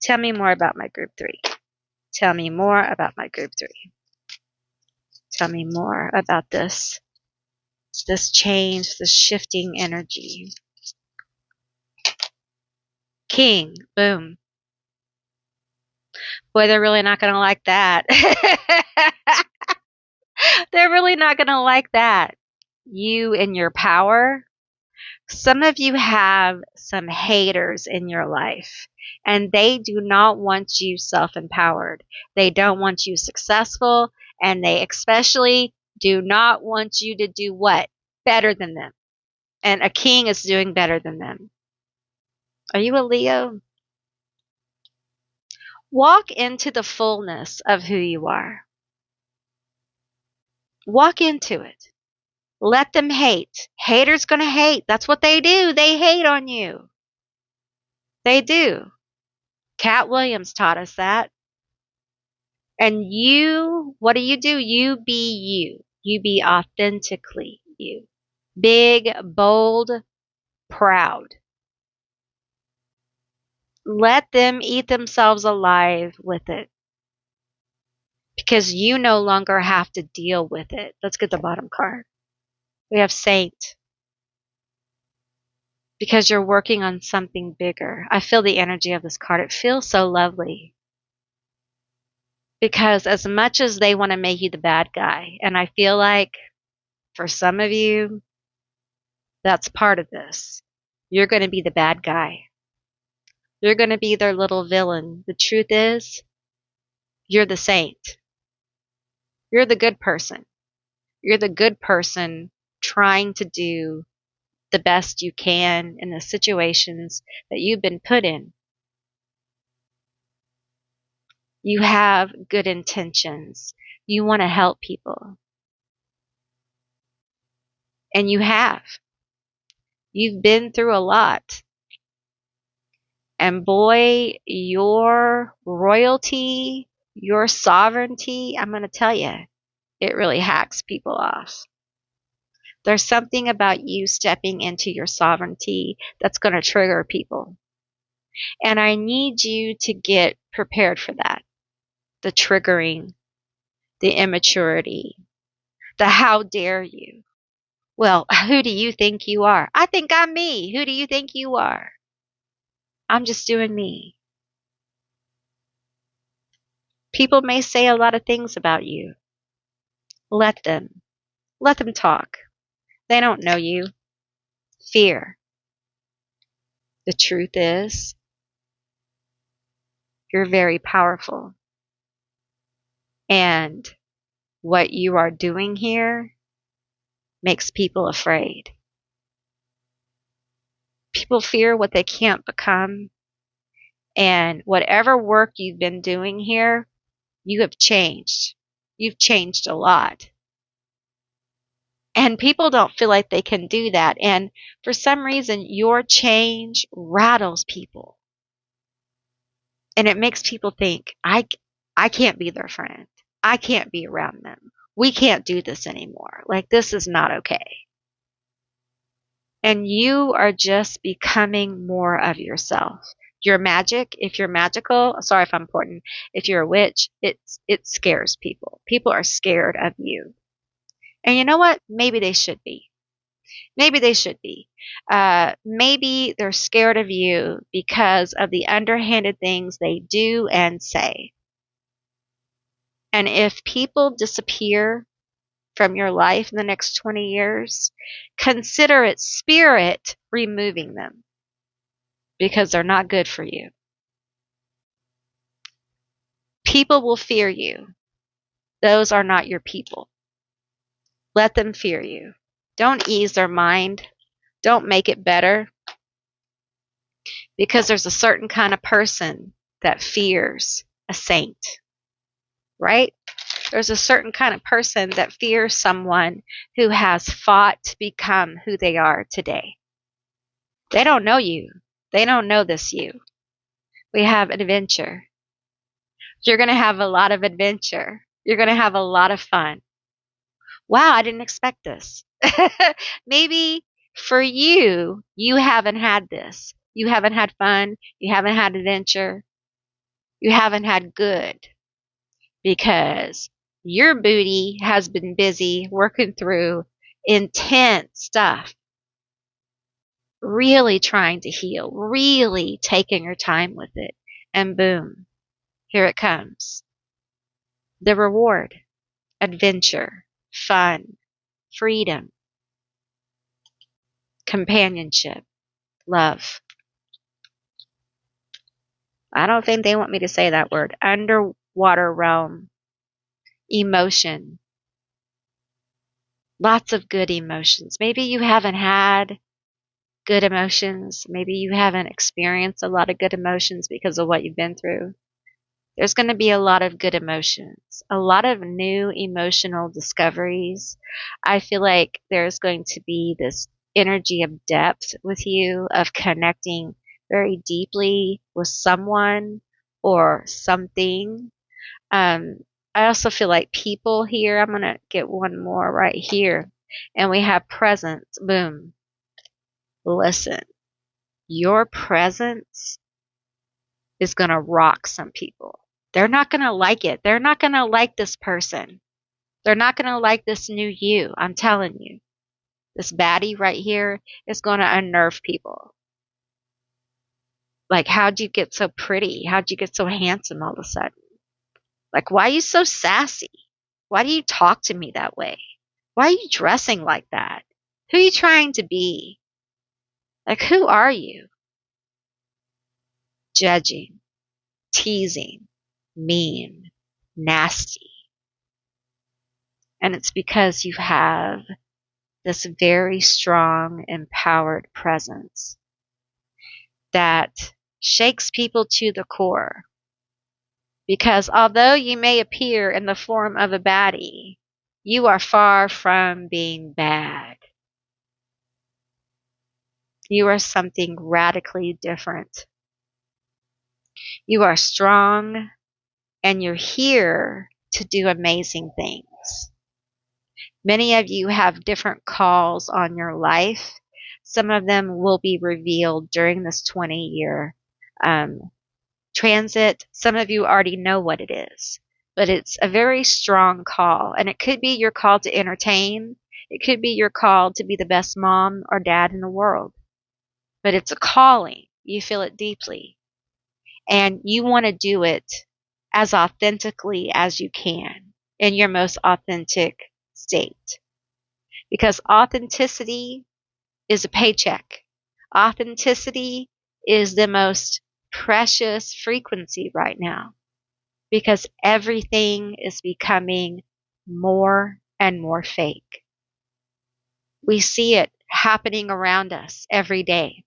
Tell me more about my group 3. Tell me more about my group 3. Tell me more about this change, this shifting energy. King, boom. Boy, they're really not going to like that. They're really not going to like that. You and your power. Some of you have some haters in your life, and they do not want you self-empowered. They don't want you successful, and they especially do not want you to do what? Better than them. And a king is doing better than them. Are you a Leo? Walk into the fullness of who you are. Walk into it. Let them hate. Haters gonna hate. That's what they do. They hate on you. They do. Cat Williams taught us that. And you, what do? You be you. You be authentically you. Big, bold, proud. Let them eat themselves alive with it. Because you no longer have to deal with it. Let's get the bottom card. We have Saint. Because you're working on something bigger. I feel the energy of this card. It feels so lovely. Because as much as they want to make you the bad guy, and I feel like for some of you, that's part of this. You're going to be the bad guy. You're going to be their little villain. The truth is, you're the saint. You're the good person. You're the good person trying to do the best you can in the situations that you've been put in. You have good intentions. You want to help people. And you have. You've been through a lot. And boy, your royalty, your sovereignty, I'm going to tell you, it really hacks people off. There's something about you stepping into your sovereignty that's going to trigger people. And I need you to get prepared for that. The triggering, the immaturity, the how dare you. Well, who do you think you are? I think I'm me. Who do you think you are? I'm just doing me. People may say a lot of things about you. Let them. Let them talk. They don't know you. Fear. The truth is, you're very powerful. And what you are doing here makes people afraid. People fear what they can't become. And whatever work you've been doing here, you have changed. You've changed a lot. And people don't feel like they can do that. And for some reason, your change rattles people. And it makes people think, I can't be their friend. I can't be around them. We can't do this anymore. Like, this is not okay. And you are just becoming more of yourself. You're magic. If you're magical, sorry if I'm important. If you're a witch, it scares people. People are scared of you. And you know what? Maybe they should be. Maybe they should be. Maybe they're scared of you because of the underhanded things they do and say. And if people disappear from your life in the next 20 years, consider it spirit removing them because they're not good for you. People will fear you. Those are not your people. Let them fear you. Don't ease their mind. Don't make it better. Because there's a certain kind of person that fears a saint. Right? There's a certain kind of person that fears someone who has fought to become who they are today. They don't know you. They don't know this you. We have adventure. You're going to have a lot of adventure. You're going to have a lot of fun. Wow, I didn't expect this. Maybe for you, you haven't had this. You haven't had fun. You haven't had adventure. You haven't had good because your booty has been busy working through intense stuff, really trying to heal, really taking your time with it. And boom, here it comes. The reward, adventure, fun, freedom, companionship, love. I don't think they want me to say that word. Underwater realm, emotion, lots of good emotions. Maybe you haven't had good emotions. Maybe you haven't experienced a lot of good emotions because of what you've been through. There's going to be a lot of good emotions, a lot of new emotional discoveries. I feel like there's going to be this energy of depth with you, of connecting very deeply with someone or something. Um, I also feel like people here, I'm going to get one more right here. And we have presence. Boom. Listen, your presence is going to rock some people. They're not going to like it. They're not going to like this person. They're not going to like this new you. I'm telling you. This baddie right here is going to unnerve people. Like, how'd you get so pretty? How'd you get so handsome all of a sudden? Like, why are you so sassy? Why do you talk to me that way? Why are you dressing like that? Who are you trying to be? Like, who are you? Judging, teasing, mean, nasty. And it's because you have this very strong, empowered presence that shakes people to the core. Because although you may appear in the form of a baddie, you are far from being bad. You are something radically different. You are strong and you're here to do amazing things. Many of you have different calls on your life. Some of them will be revealed during this 20-year transit. Some of you already know what it is, but it's a very strong call. And it could be your call to entertain. It could be your call to be the best mom or dad in the world. But it's a calling. You feel it deeply. And you want to do it as authentically as you can in your most authentic state. Because authenticity is a paycheck. Authenticity is the most precious frequency right now because everything is becoming more and more fake. We see it happening around us every day.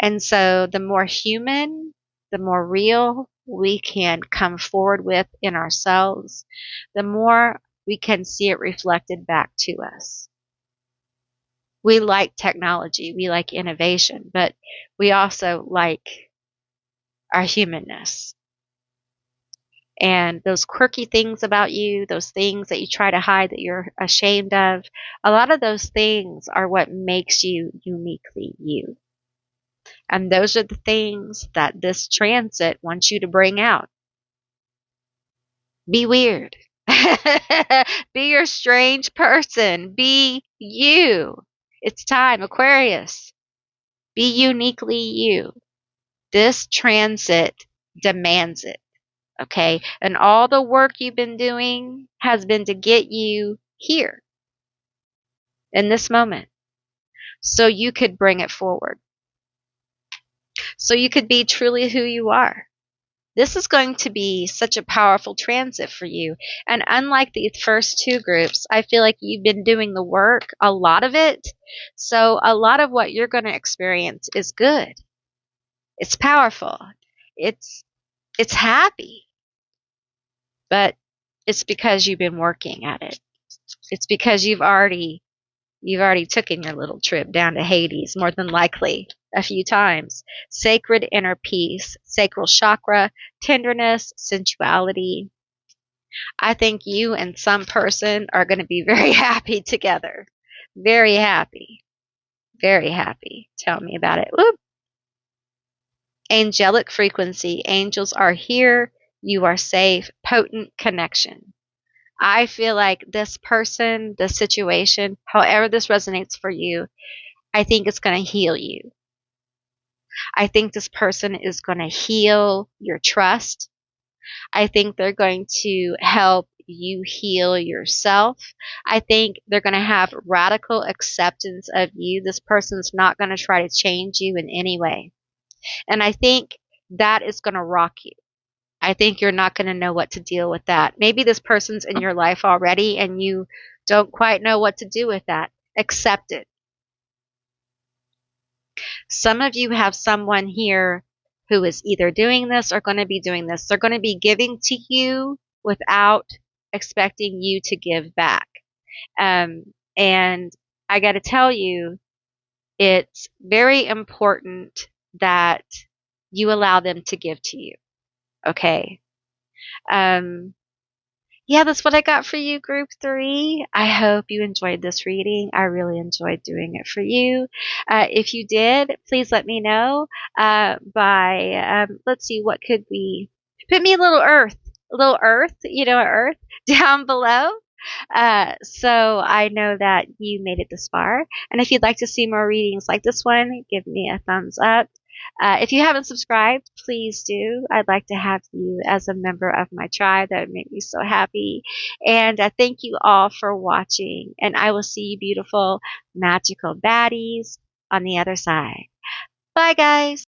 And so the more human, the more real we can come forward with in ourselves, the more we can see it reflected back to us. We like technology, we like innovation, but we also like our humanness. And those quirky things about you, those things that you try to hide that you're ashamed of, a lot of those things are what makes you uniquely you. And those are the things that this transit wants you to bring out. Be weird. Be your strange person. Be you. It's time, Aquarius. Be uniquely you. This transit demands it. Okay? And all the work you've been doing has been to get you here in this moment so you could bring it forward. So you could be truly who you are. This is going to be such a powerful transit for you. And unlike the first two groups, I feel like you've been doing the work, a lot of it. So a lot of what you're going to experience is good. It's powerful. It's happy. But it's because you've been working at it. It's because you've already taken your little trip down to Hades, more than likely, a few times. Sacred inner peace, sacral chakra, tenderness, sensuality. I think you and some person are going to be very happy together. Very happy. Very happy. Tell me about it. Whoop. Angelic frequency. Angels are here. You are safe. Potent connection. I feel like this person, this situation, however this resonates for you, I think it's going to heal you. I think this person is going to heal your trust. I think they're going to help you heal yourself. I think they're going to have radical acceptance of you. This person's not going to try to change you in any way. And I think that is going to rock you. I think you're not going to know what to deal with that. Maybe this person's in your life already and you don't quite know what to do with that. Accept it. Some of you have someone here who is either doing this or going to be doing this. They're going to be giving to you without expecting you to give back. And I got to tell you, it's very important that you allow them to give to you. Okay. Yeah, that's what I got for you, group 3. I hope you enjoyed this reading. I really enjoyed doing it for you. If you did, please let me know let's see, what could we, put me a little earth, earth down below. So I know that you made it this far. And if you'd like to see more readings like this one, give me a thumbs up. If you haven't subscribed, please do. I'd like to have you as a member of my tribe. That would make me so happy. And thank you all for watching. And I will see you beautiful, magical baddies on the other side. Bye, guys.